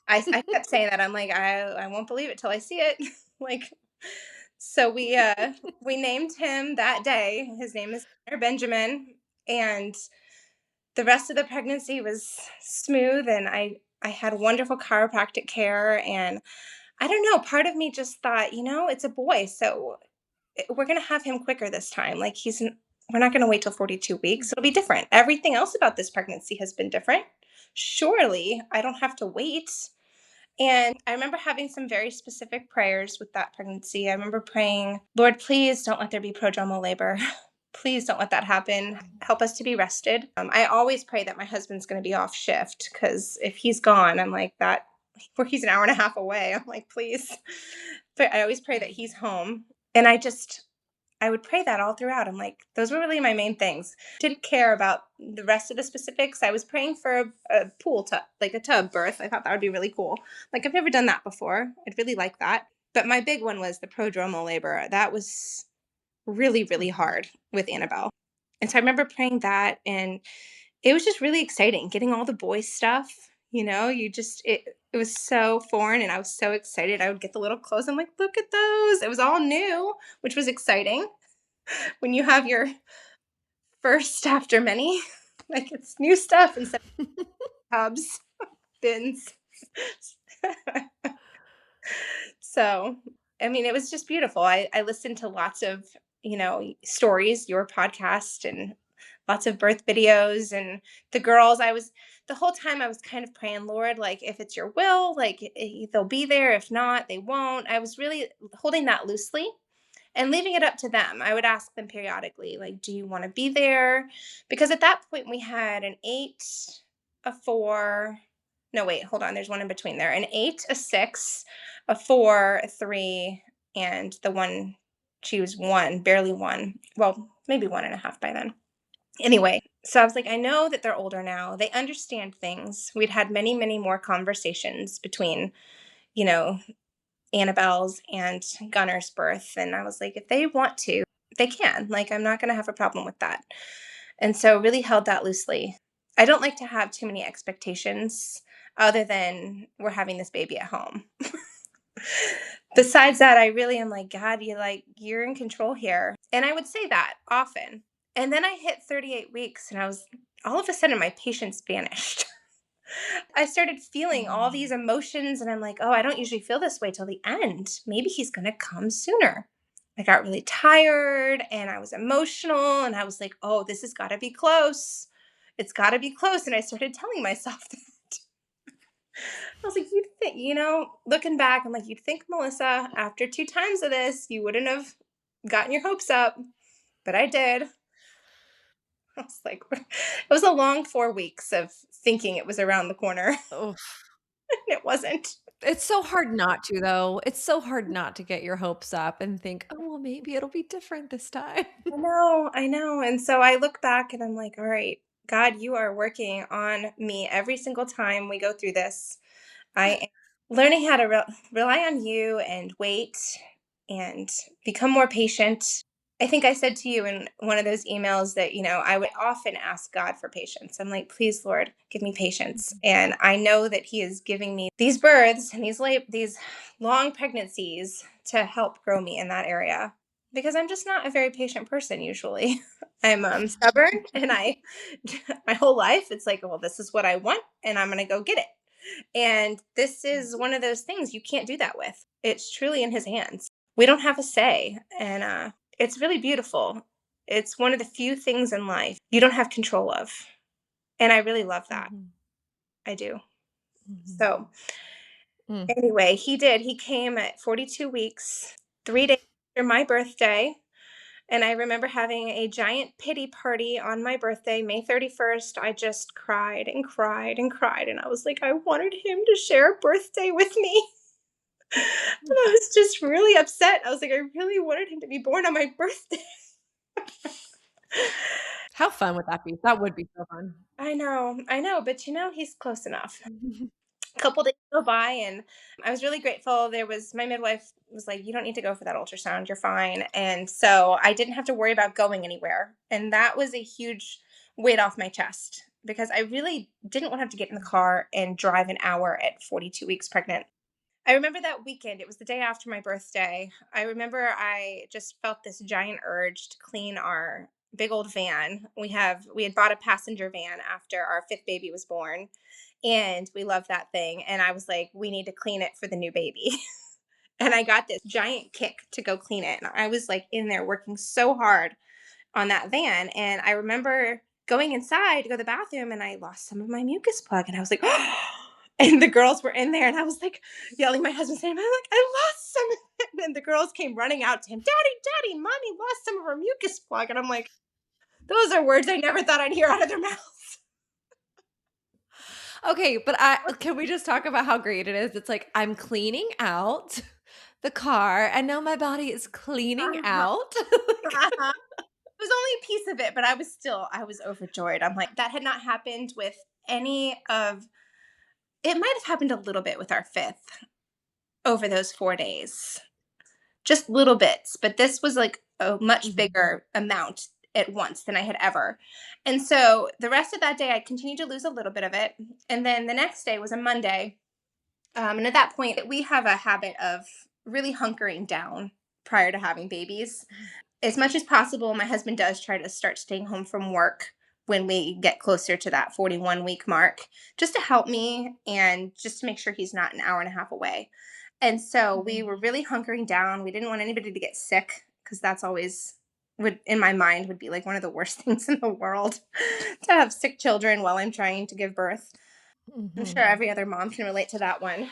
I kept saying that. I'm like, I won't believe it till I see it. Like, so we named him that day. His name is Benjamin, and the rest of the pregnancy was smooth, and I had wonderful chiropractic care. And I don't know, part of me just thought, it's a boy, so we're going to have him quicker this time. Like we're not going to wait till 42 weeks. It'll be different. Everything else about this pregnancy has been different. Surely I don't have to wait. And I remember having some very specific prayers with that pregnancy. I remember praying, Lord, please don't let there be prodromal labor. Please don't let that happen. Help us to be rested. I always pray that my husband's going to be off shift, because if he's gone, I'm like that, where he's an hour and a half away. I'm like, please. But I always pray that he's home. And I would pray that all throughout. I'm like, those were really my main things. Didn't care about the rest of the specifics. I was praying for a pool tub, like a tub birth. I thought that would be really cool. Like, I've never done that before. I'd really like that. But my big one was the prodromal labor. That was really, really Mhm. hard with Annabelle. And so I remember praying that, and it was just really exciting getting all the boy stuff. It was so foreign, and I was so excited. I would get the little clothes. I'm like, look at those. It was all new, which was exciting when you have your first after many. Like, it's new stuff instead of tubs, bins. So, I mean, it was just beautiful. I listened to lots of, stories, your podcast, and lots of birth videos. And the girls, the whole time I was kind of praying, Lord, like, if it's your will, like, they'll be there. If not, they won't. I was really holding that loosely and leaving it up to them. I would ask them periodically, like, do you want to be there? Because at that point we had an 8, a 4. No, wait, hold on. There's one in between there. An 8, a 6, a 4, a 3, and the one, she was 1, barely 1. Well, maybe 1.5 by then. Anyway, so I was like, I know that they're older now. They understand things. We'd had many, many more conversations between, you know, Annabelle's and Gunner's birth. And I was like, if they want to, they can. Like, I'm not going to have a problem with that. And so really held that loosely. I don't like to have too many expectations other than we're having this baby at home. Besides that, I really am like, God, you're in control here. And I would say that often. And then I hit 38 weeks, and all of a sudden my patience vanished. I started feeling all these Mm. emotions, and I'm like, oh, I don't usually feel this way till the end. Maybe he's going to come sooner. I got really tired, and I was emotional, and I was like, oh, this has got to be close. It's got to be close. And I started telling myself that. I was like, you'd think, looking back, I'm like, you'd think, Melissa, after 2 times of this, you wouldn't have gotten your hopes up. But I did. I was like, it was a long 4 weeks of thinking it was around the corner. Oh, It wasn't. it's so hard not to, though. It's so hard not to get your hopes up and think, "Oh, well, maybe it'll be different this time." I know, I know. And so I look back and I'm like, all right, God, you are working on me every single time we go through this. I am learning how to rely on you and wait and become more patient. I think I said to you in one of those emails that, I would often ask God for patience. I'm like, please, Lord, give me patience. Mhm. And I know that He is giving me these births and these long pregnancies to help grow me in that area, because I'm just not a very patient person usually. I'm stubborn, and my whole life, it's like, well, this is what I want, and I'm going to go get it. And this is one of those things you can't do that with. It's truly in His hands. We don't have a say. And it's really beautiful. It's one of the few things in life you don't have control of. And I really love that. Mhm. I do. Mhm. So, Mm. anyway, he did. He came at 42 weeks, 3 days after my birthday. And I remember having a giant pity party on my birthday, May 31st. I just cried and cried and cried. And I was like, I wanted him to share a birthday with me. And I was just really upset. I was like, I really wanted him to be born on my birthday. How fun would that be? That would be so fun. I know, but he's close enough. A couple days go by, and I was really grateful. There was my midwife was like, "You don't need to go for that ultrasound. You're fine." And so I didn't have to worry about going anywhere. And that was a huge weight off my chest because I really didn't want to have to get in the car and drive an hour at 42 weeks pregnant. I remember that weekend. It was the day after my birthday. I remember I just felt this giant urge to clean our big old van. We had bought a passenger van after our fifth baby was born, and we loved that thing. And I was like, we need to clean it for the new baby. And I got this giant kick to go clean it. And I was like in there working so hard on that van. And I remember going inside to go to the bathroom, and I lost some of my mucus plug. And I was like, oh, and the girls were in there, and I was like yelling my husband's name. I'm like, I lost some of it. And the girls came running out to him, Daddy, Mommy lost some of her mucus plug. And I'm like, those are words I never thought I'd hear out of their mouths. Okay, but can we just talk about how great it is? It's like I'm cleaning out the car and now my body is cleaning Uh-huh. out. Uh-huh. It was only a piece of it, but I was overjoyed. I'm like, that had not happened with any of it. Might have happened a little bit with our fifth over those 4 days, just little bits, but this was like a much Mhm. bigger amount at once than I had ever. And so the rest of that day, I continued to lose a little bit of it. And then the next day was a Monday. And at that point, we have a habit of really hunkering down prior to having babies. As much as possible, my husband does try to start staying home from work when we get closer to that 41-week mark, just to help me and just to make sure he's not an hour and a half away. And so we Mhm. were really hunkering down. We didn't want anybody to get sick because that's always would in my mind would be like one of the worst things in the world to have sick children while I'm trying to give birth. I'm sure Mhm. every other mom can relate to that one.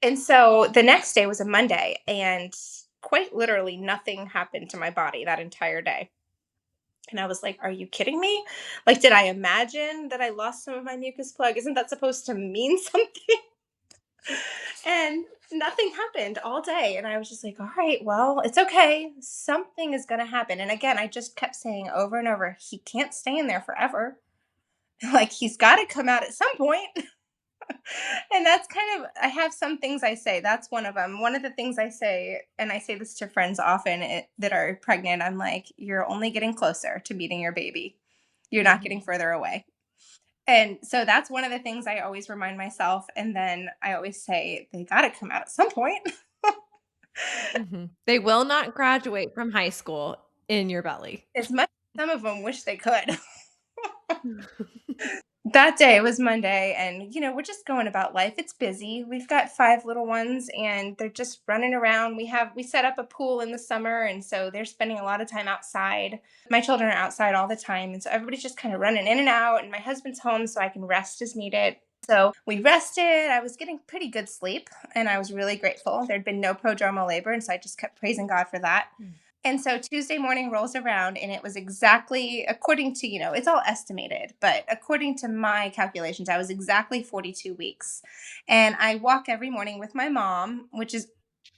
And so the next day was a Monday, and quite literally nothing happened to my body that entire day. And I was like, are you kidding me? Like, did I imagine that I lost some of my mucus plug? Isn't that supposed to mean something? And nothing happened all day. And I was just like, all right, well, it's okay. Something is going to happen. And again, I just kept saying over and over, he can't stay in there forever. Like, he's got to come out at some point. And that's kind of, I have some things I say. That's one of them. One of the things I say, and I say this to friends often that are pregnant, I'm like, you're only getting closer to meeting your baby. You're not getting Mhm. further away. And so that's one of the things I always remind myself. And then I always say, they got to come out at some point. Mhm. They will not graduate from high school in your belly. As much as some of them wish they could. That day was Monday, and we're just going about life. It's busy. We've got five little ones, and they're just running around. We set up a pool in the summer, and so they're spending a lot of time outside. My children are outside all the time, and so everybody's just kind of running in and out. And my husband's home, so I can rest as needed. So we rested. I was getting pretty good sleep, and I was really grateful. There'd been no prodromal labor, and so I just kept praising God for that. Mm. And so Tuesday morning rolls around, and it was exactly according to, it's all estimated, but according to my calculations, I was exactly 42 weeks. And I walk every morning with my mom, which is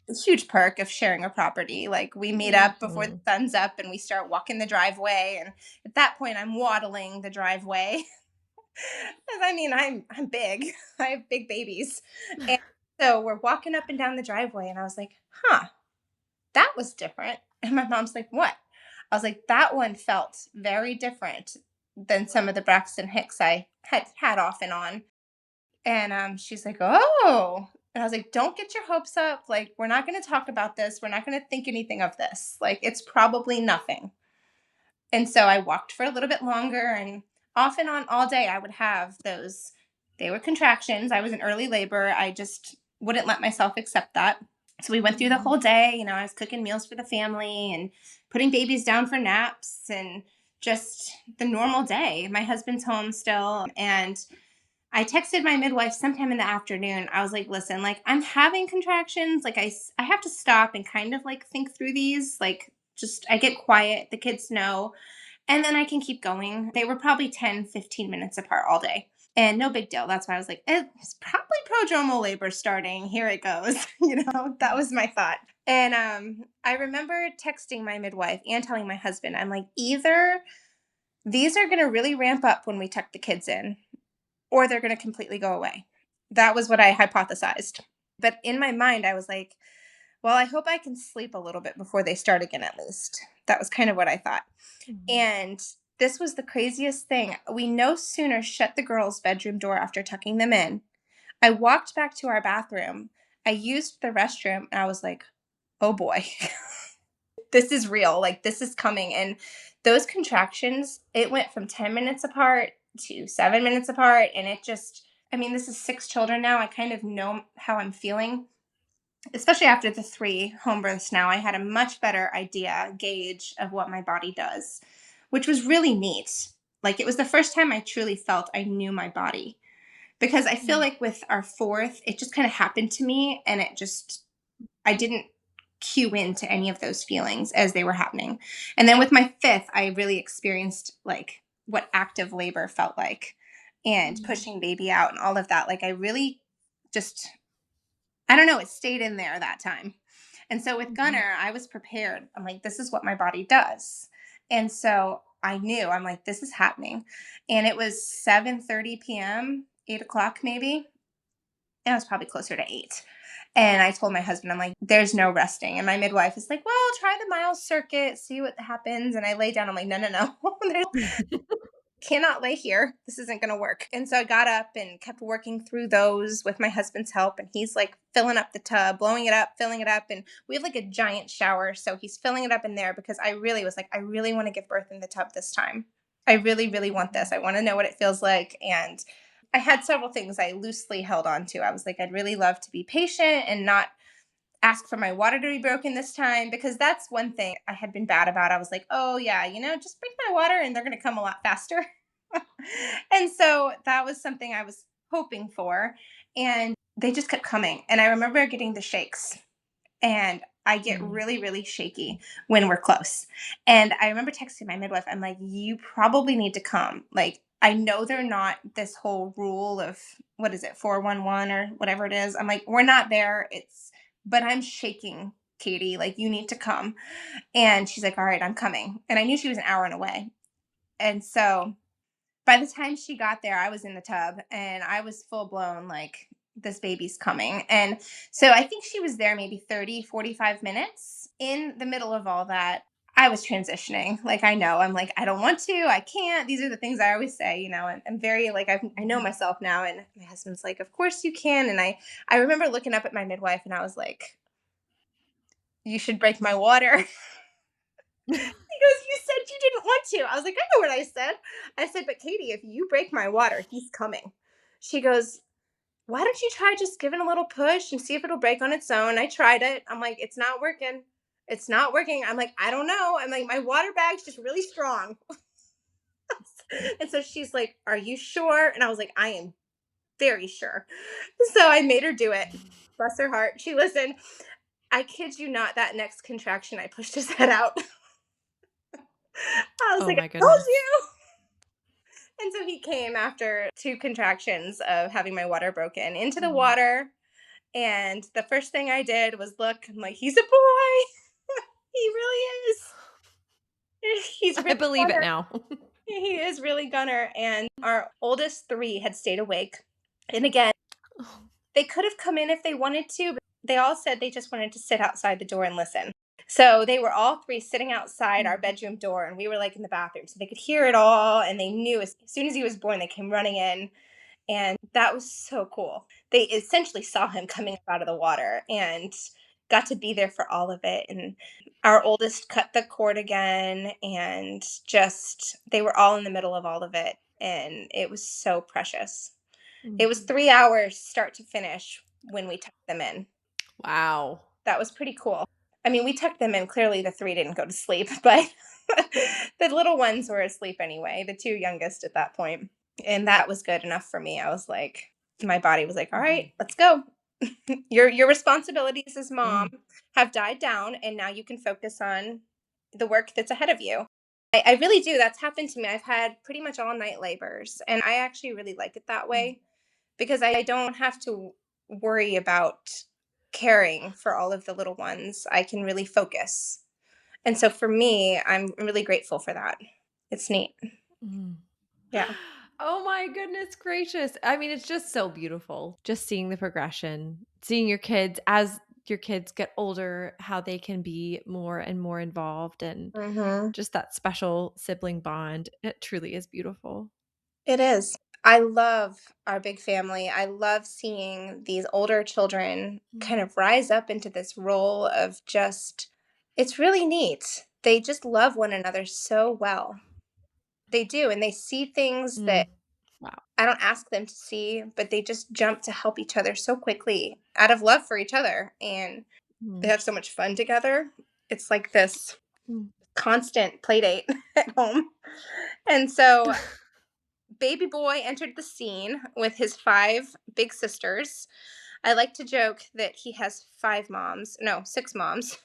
a huge perk of sharing a property. Like, we meet up before the Mhm. sun's up and we start walking the driveway. And at that point, I'm waddling the driveway. 'Cause I mean, I'm big. I have big babies. And so we're walking up and down the driveway, and I was like, huh, that was different. And my mom's like, what? I was like, that one felt very different than some of the Braxton Hicks I had off and on. And she's like, oh. And I was like, don't get your hopes up. Like, we're not going to talk about this. We're not going to think anything of this. Like, it's probably nothing. And so I walked for a little bit longer, and off and on all day, I would have those. They were contractions. I was in early labor. I just wouldn't let myself accept that. So we went through the Mhm. whole day. I was cooking meals for the family and putting babies down for naps and just the normal day. My husband's home still. And I texted my midwife sometime in the afternoon. I was like, listen, like, I'm having contractions. Like, I have to stop and kind of like think through these, like, Just, I get quiet, the kids know, and then I can keep going. They were probably 10, 15 minutes apart all day. And no big deal. That's why I was like, it's probably prodromal labor starting. Here it goes. That was my thought. And I remember texting my midwife and telling my husband, I'm like, either these are going to really ramp up when we tuck the kids in, or they're going to completely go away. That was what I hypothesized. But in my mind, I was like, well, I hope I can sleep a little bit before they start again, at least. That was kind of what I thought. Mhm. And this was the craziest thing. We no sooner shut the girls' bedroom door after tucking them in. I walked back to our bathroom. I used the restroom and I was like, oh boy, this is real. Like, this is coming. And those contractions, it went from 10 minutes apart to 7 minutes apart. And it just, I mean, this is 6 children now. I kind of know how I'm feeling, especially after the 3 home births now. I had a much better gauge of what my body does, which was really neat. Like, it was the first time I truly felt I knew my body, because I feel Mm. like with our fourth, it just kind of happened to me, and I didn't cue into any of those feelings as they were happening. And then with my fifth, I really experienced like what active labor felt like, and Mm. pushing baby out and all of that. Like, I really just, I don't know, it stayed in there that time. And so with Mhm. Gunner, I was prepared. I'm like, this is what my body does. And so I knew, I'm like, this is happening. And it was 7:30 p.m., 8 o'clock maybe. And it was probably closer to 8. And I told my husband, I'm like, there's no resting. And my midwife is like, well, try the mile circuit, see what happens. And I lay down, I'm like, no, no, no. Cannot lay here. This isn't going to work. And so I got up and kept working through those with my husband's help. And he's like filling up the tub, blowing it up, filling it up. And we have like a giant shower. So he's filling it up in there, because I really was like, I really want to give birth in the tub this time. I really, really want this. I want to know what it feels like. And I had several things I loosely held on to. I was like, I'd really love to be patient and not ask for my water to be broken this time, because that's one thing I had been bad about. I was like, oh, yeah, just bring my water and they're going to come a lot faster. And so that was something I was hoping for. And they just kept coming. And I remember getting the shakes, and I get Mm. really, really shaky when we're close. And I remember texting my midwife, I'm like, you probably need to come. Like, I know they're not this whole rule of, what is it, 411 or whatever it is. I'm like, we're not there. But I'm shaking, Katie. Like, you need to come. And she's like, all right, I'm coming. And I knew she was an hour and away. And so by the time she got there, I was in the tub and I was full blown like, this baby's coming. And so I think she was there maybe 30, 45 minutes. In the middle of all that, I was transitioning. Like, I know, I'm like, I don't want to, I can't. These are the things I always say, and I'm very like, I know myself now. And my husband's like, of course you can. And I remember looking up at my midwife and I was like, you should break my water. He goes, you said you didn't want to. I was like, I know what I said. I said, but Katie, if you break my water, he's coming. She goes, why don't you try just giving a little push and see if it'll break on its own? I tried it. I'm like, it's not working. It's not working. I'm like, I don't know. I'm like, my water bag's just really strong. And so she's like, are you sure? And I was like, I am very sure. So I made her do it. Bless her heart. She listened. I kid you not, that next contraction, I pushed his head out. I was Oh like, my I told goodness. you. And so he came after 2 contractions of having my water broken into the Mm. water. And the first thing I did was look. I'm like, he's a boy. He really is. He's I really believe it Gunner. now. He is really Gunner. And our oldest 3 had stayed awake. And again, they could have come in if they wanted to, but they all said they just wanted to sit outside the door and listen. So they were all 3 sitting outside our Mm. bedroom door, and we were like in the bathroom. So they could hear it all. And they knew as soon as he was born, they came running in. And that was so cool. They essentially saw him coming up out of the water and got to be there for all of it. And our oldest cut the cord again, and just, they were all in the middle of all of it. And it was so precious. It was Mhm. 3 hours start to finish when we tucked them in. Wow. That was pretty cool. I mean, we tucked them in. Clearly, the 3 didn't go to sleep, but the little ones were asleep anyway, the 2 youngest at that point. And that was good enough for me. I was like, my body was like, all right, Mhm. let's go. Your responsibilities as mom Mm. have died down, and now you can focus on the work that's ahead of you. I really do. That's happened to me. I've had pretty much all night labors, and I actually really like it that Mm, way because I don't have to worry about caring for all of the little ones. I can really focus. And so for me, I'm really grateful for that. It's neat. mm. Yeah. Oh my goodness gracious. I mean, it's just so beautiful. Just seeing the progression, seeing your kids as your kids get older, how they can be more and more involved and Mhm. just that special sibling bond. It truly is beautiful. It is. I love our big family. I love seeing these older children kind Mm, of rise up into this role of just, it's really neat. They just love one another so well. They do. And they see things mm. that Wow. I don't ask them to see, but they just jump to help each other so quickly out of love for each other. And they Mm, have so much fun together. It's like this mm. constant play date at home. And so baby boy entered the scene with his five big sisters. I like to joke that he has five moms, no, six moms,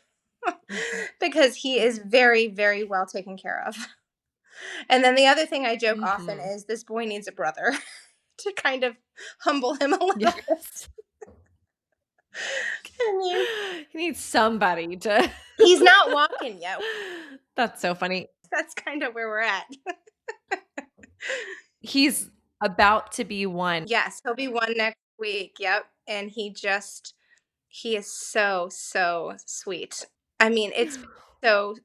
Mhm. because he is very, very well taken care of. And then the other thing I joke often Mhm. is this boy needs a brother to kind of humble him a little bit. Yes. I mean, He needs somebody to he's not walking yet. That's so funny. That's kind of where we're at. He's about to be one. Yes, he'll be one next week. Yep. And he is so, so sweet. I mean, it's been so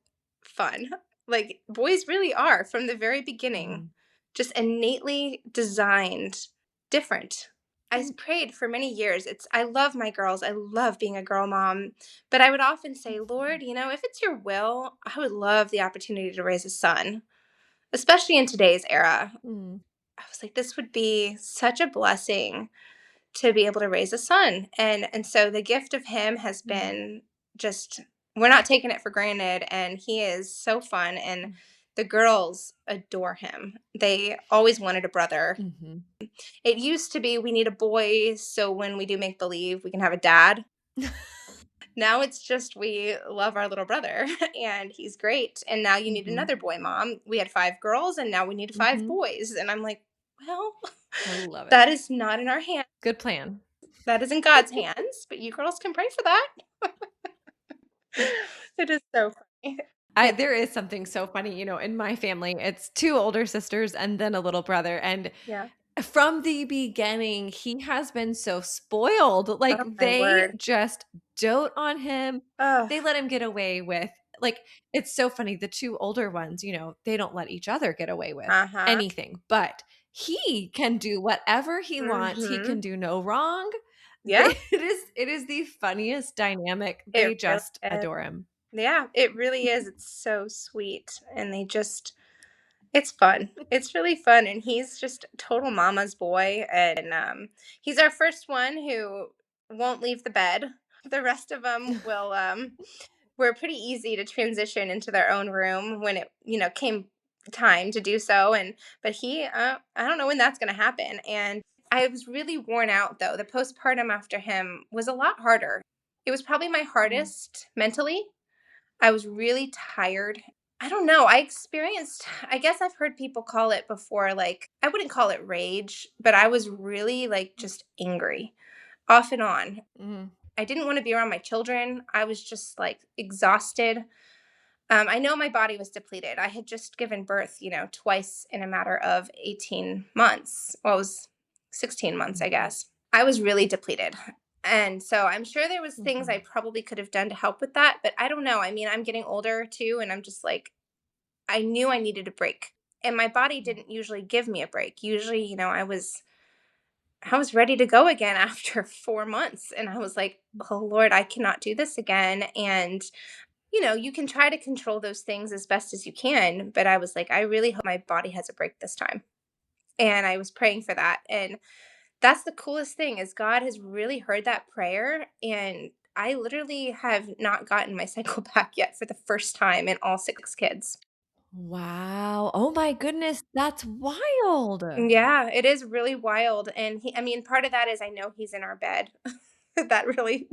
fun. Like, boys really are, from the very beginning, Mhm. just innately designed different. I And prayed for many years. I love my girls. I love being a girl mom. But I would often say, Mhm. Lord, if it's your will, I would love the opportunity to raise a son, especially in today's era. Mm, I was like, this would be such a blessing to be able to raise a son. And so the gift of him has mm, been just, we're not taking it for granted, and he is so fun, and mm, the girls adore him. They always wanted a brother. mhm. It used to be we need a boy so when we do make believe we can have a dad. Now it's just we love our little brother and he's great. And now you need Mhm, another boy, mom. We had five girls and now we need five mhm. boys. And I'm like, well, I love it. that is not in our hands. Good plan. That is in God's hands, but you girls can pray for that. It is so funny. Yeah. There is something so funny, in my family, it's 2 older sisters and then a little brother, and Yeah. from the beginning, he has been so spoiled, Oh like, my they word. just dote on him. Oh, They let him get away with like, it's so funny, the 2 older ones, they don't let each other get away with uh-huh. anything, but he can do whatever he wants, he Mm-hmm. can do no wrong. Yeah, It is the funniest dynamic, it they really just is. adore him. Yeah, it really is. It's so sweet. And they just, it's fun. It's really fun. And he's just total mama's boy. And he's our first one who won't leave the bed. The rest of them will, were pretty easy to transition into their own room when it, came time to do so. And, but he, I don't know when that's going to happen. And I was really worn out though. The postpartum after him was a lot harder. It was probably my Mm, hardest mentally. I was really tired. I don't know. I guess I've heard people call it before, like, I wouldn't call it rage, but I was really like just angry off and on. mm, I didn't want to be around my children. I was just like exhausted. I know my body was depleted. I had just given birth, twice in a matter of 18 months. Well, it was 16 months, I mhm, guess. I was really depleted. And so I'm sure there was things I mhm, probably could have done to help with that, but I don't know. I mean, I'm getting older too, and I'm just like, I knew I needed a break. And my body mm, didn't usually give me a break. Usually, I was ready to go again after 4 months, and I was like, "Oh Lord, I cannot do this again." And you can try to control those things as best as you can, but I was like, I really hope my body has a break this time. And I was praying for that. And that's the coolest thing is God has really heard that prayer, and I literally have not gotten my cycle back yet for the first time in all six kids. Wow. Oh my goodness, that's wild. Yeah, it is really wild. And I mean, part of that is I know he's in our bed. That really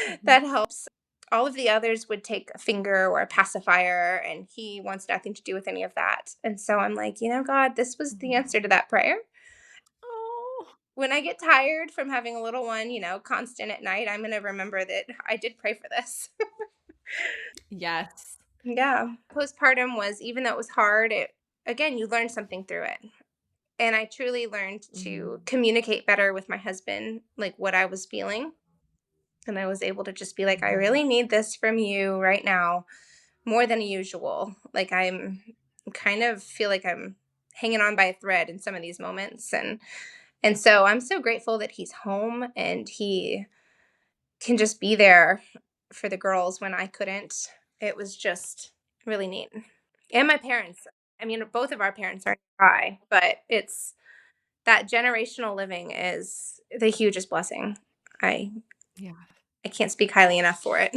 Mhm. that helps. All of the others would take a finger or a pacifier, and he wants nothing to do with any of that. And so I'm like, God, this was the Mhm. answer to that prayer. Oh, When I get tired from having a little one, constant at night, I'm going to remember that I did pray for this. yes. Yeah. Postpartum was, even though it was hard, again, you learn something through it. And I truly learned to Mhm. communicate better with my husband, like what I was feeling. And I was able to just be like, I Mhm. really need this from you right now more than usual. Like I'm kind of feel like I'm hanging on by a thread in some of these moments. And so I'm so grateful that he's home and he can just be there for the girls when I couldn't. It was just really neat. And my parents. I mean, both of our parents are nearby, but it's that generational living is the hugest blessing. I Yeah. I can't speak highly enough for it.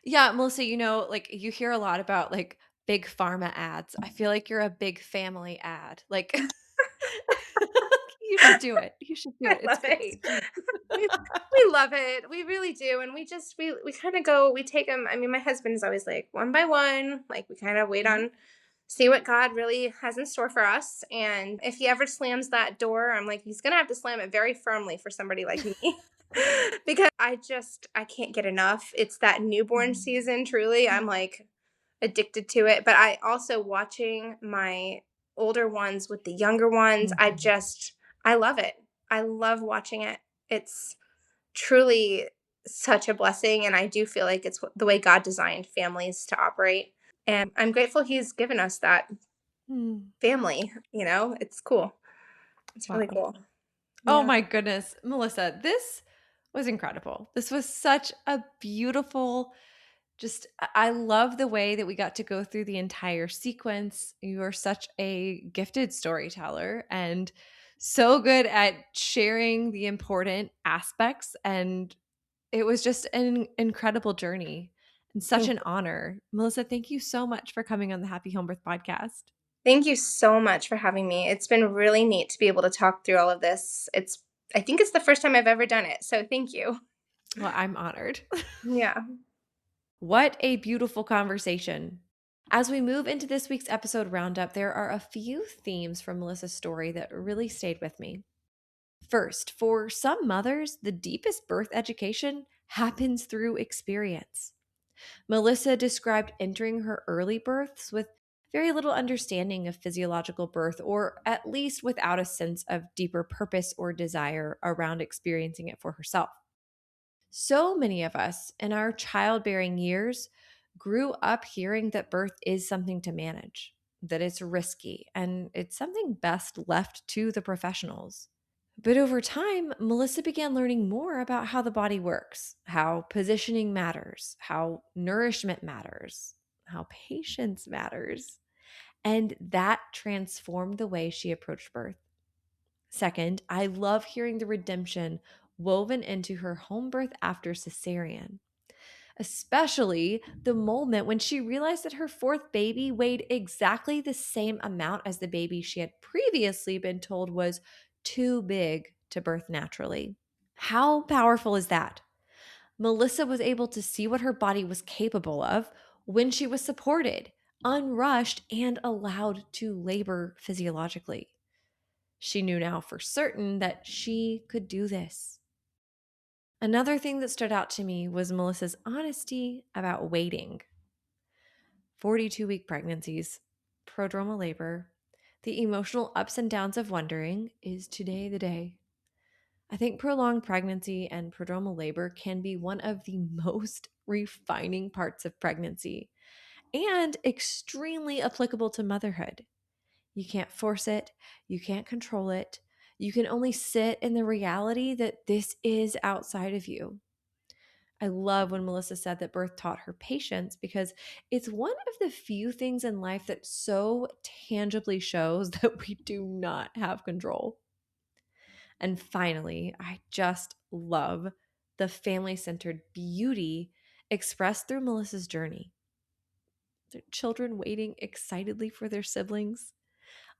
Yeah, Melissa, like you hear a lot about like big pharma ads. I feel like you're a big family ad. Like you should do it. You should do I it. It's love great. it. We love it. We really do, and we kind of go. We take them. I mean, my husband is always like one by one. Like we kind of wait Mhm. on, see what God really has in store for us. And if he ever slams that door, I'm like, he's gonna have to slam it very firmly for somebody like me. Because I can't get enough. It's that newborn Mhm. season, truly. I'm like addicted to it. But I also watching my older ones with the younger ones, Mhm. I love it. I love watching it. It's truly such a blessing, and I do feel like it's the way God designed families to operate. And I'm grateful he's given us that Mm. family, It's cool. It's really Wow. cool. Oh Yeah. my goodness, Melissa, this was incredible. This was such a beautiful, just I love the way that we got to go through the entire sequence. You are such a gifted storyteller and so good at sharing the important aspects, and it was just an incredible journey and such Thank an honor. Melissa, thank you so much for coming on the Happy Home Birth podcast. Thank you so much for having me. It's been really neat to be able to talk through all of this. I think it's the first time I've ever done it. So thank you. Well, I'm honored. Yeah. What a beautiful conversation. As we move into this week's episode roundup, there are a few themes from Melissa's story that really stayed with me. First, for some mothers, the deepest birth education happens through experience. Melissa described entering her early births with very little understanding of physiological birth, or at least without a sense of deeper purpose or desire around experiencing it for herself. So many of us in our childbearing years grew up hearing that birth is something to manage, that it's risky, and it's something best left to the professionals. But over time, Melissa began learning more about how the body works, how positioning matters, how nourishment matters, how patience matters. And that transformed the way she approached birth. Second, I love hearing the redemption woven into her home birth after cesarean, especially the moment when she realized that her fourth baby weighed exactly the same amount as the baby she had previously been told was too big to birth naturally. How powerful is that? Melissa was able to see what her body was capable of when she was supported, unrushed, and allowed to labor physiologically. She knew now for certain that she could do this. Another thing that stood out to me was Melissa's honesty about waiting. 42-week pregnancies, prodromal labor, the emotional ups and downs of wondering, is today the day? I think prolonged pregnancy and prodromal labor can be one of the most refining parts of pregnancy and extremely applicable to motherhood. You can't force it, you can't control it. You can only sit in the reality that this is outside of you. I love when Melissa said that birth taught her patience because it's one of the few things in life that so tangibly shows that we do not have control. And finally, I just love the family centered beauty expressed through Melissa's journey. Their children waiting excitedly for their siblings,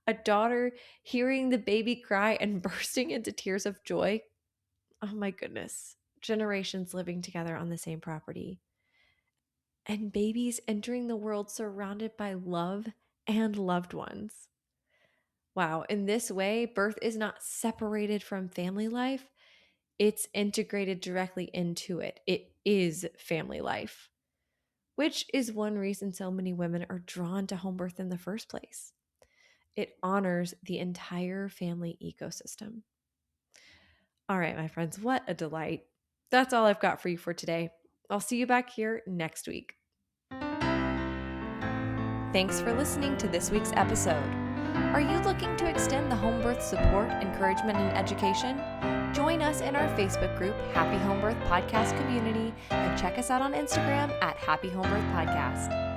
a daughter hearing the baby cry and bursting into tears of joy. Oh my goodness. generations living together on the same property, and babies entering the world surrounded by love and loved ones. Wow, in this way, birth is not separated from family life, it's integrated directly into it. It is family life, which is one reason so many women are drawn to home birth in the first place. It honors the entire family ecosystem. All right, my friends, what a delight. That's all I've got for you for today. I'll see you back here next week. Thanks for listening to this week's episode. Are you looking to extend the home birth support, encouragement, and education? Join us in our Facebook group, Happy Home Birth Podcast Community, and check us out on Instagram at Happy Home Birth Podcast.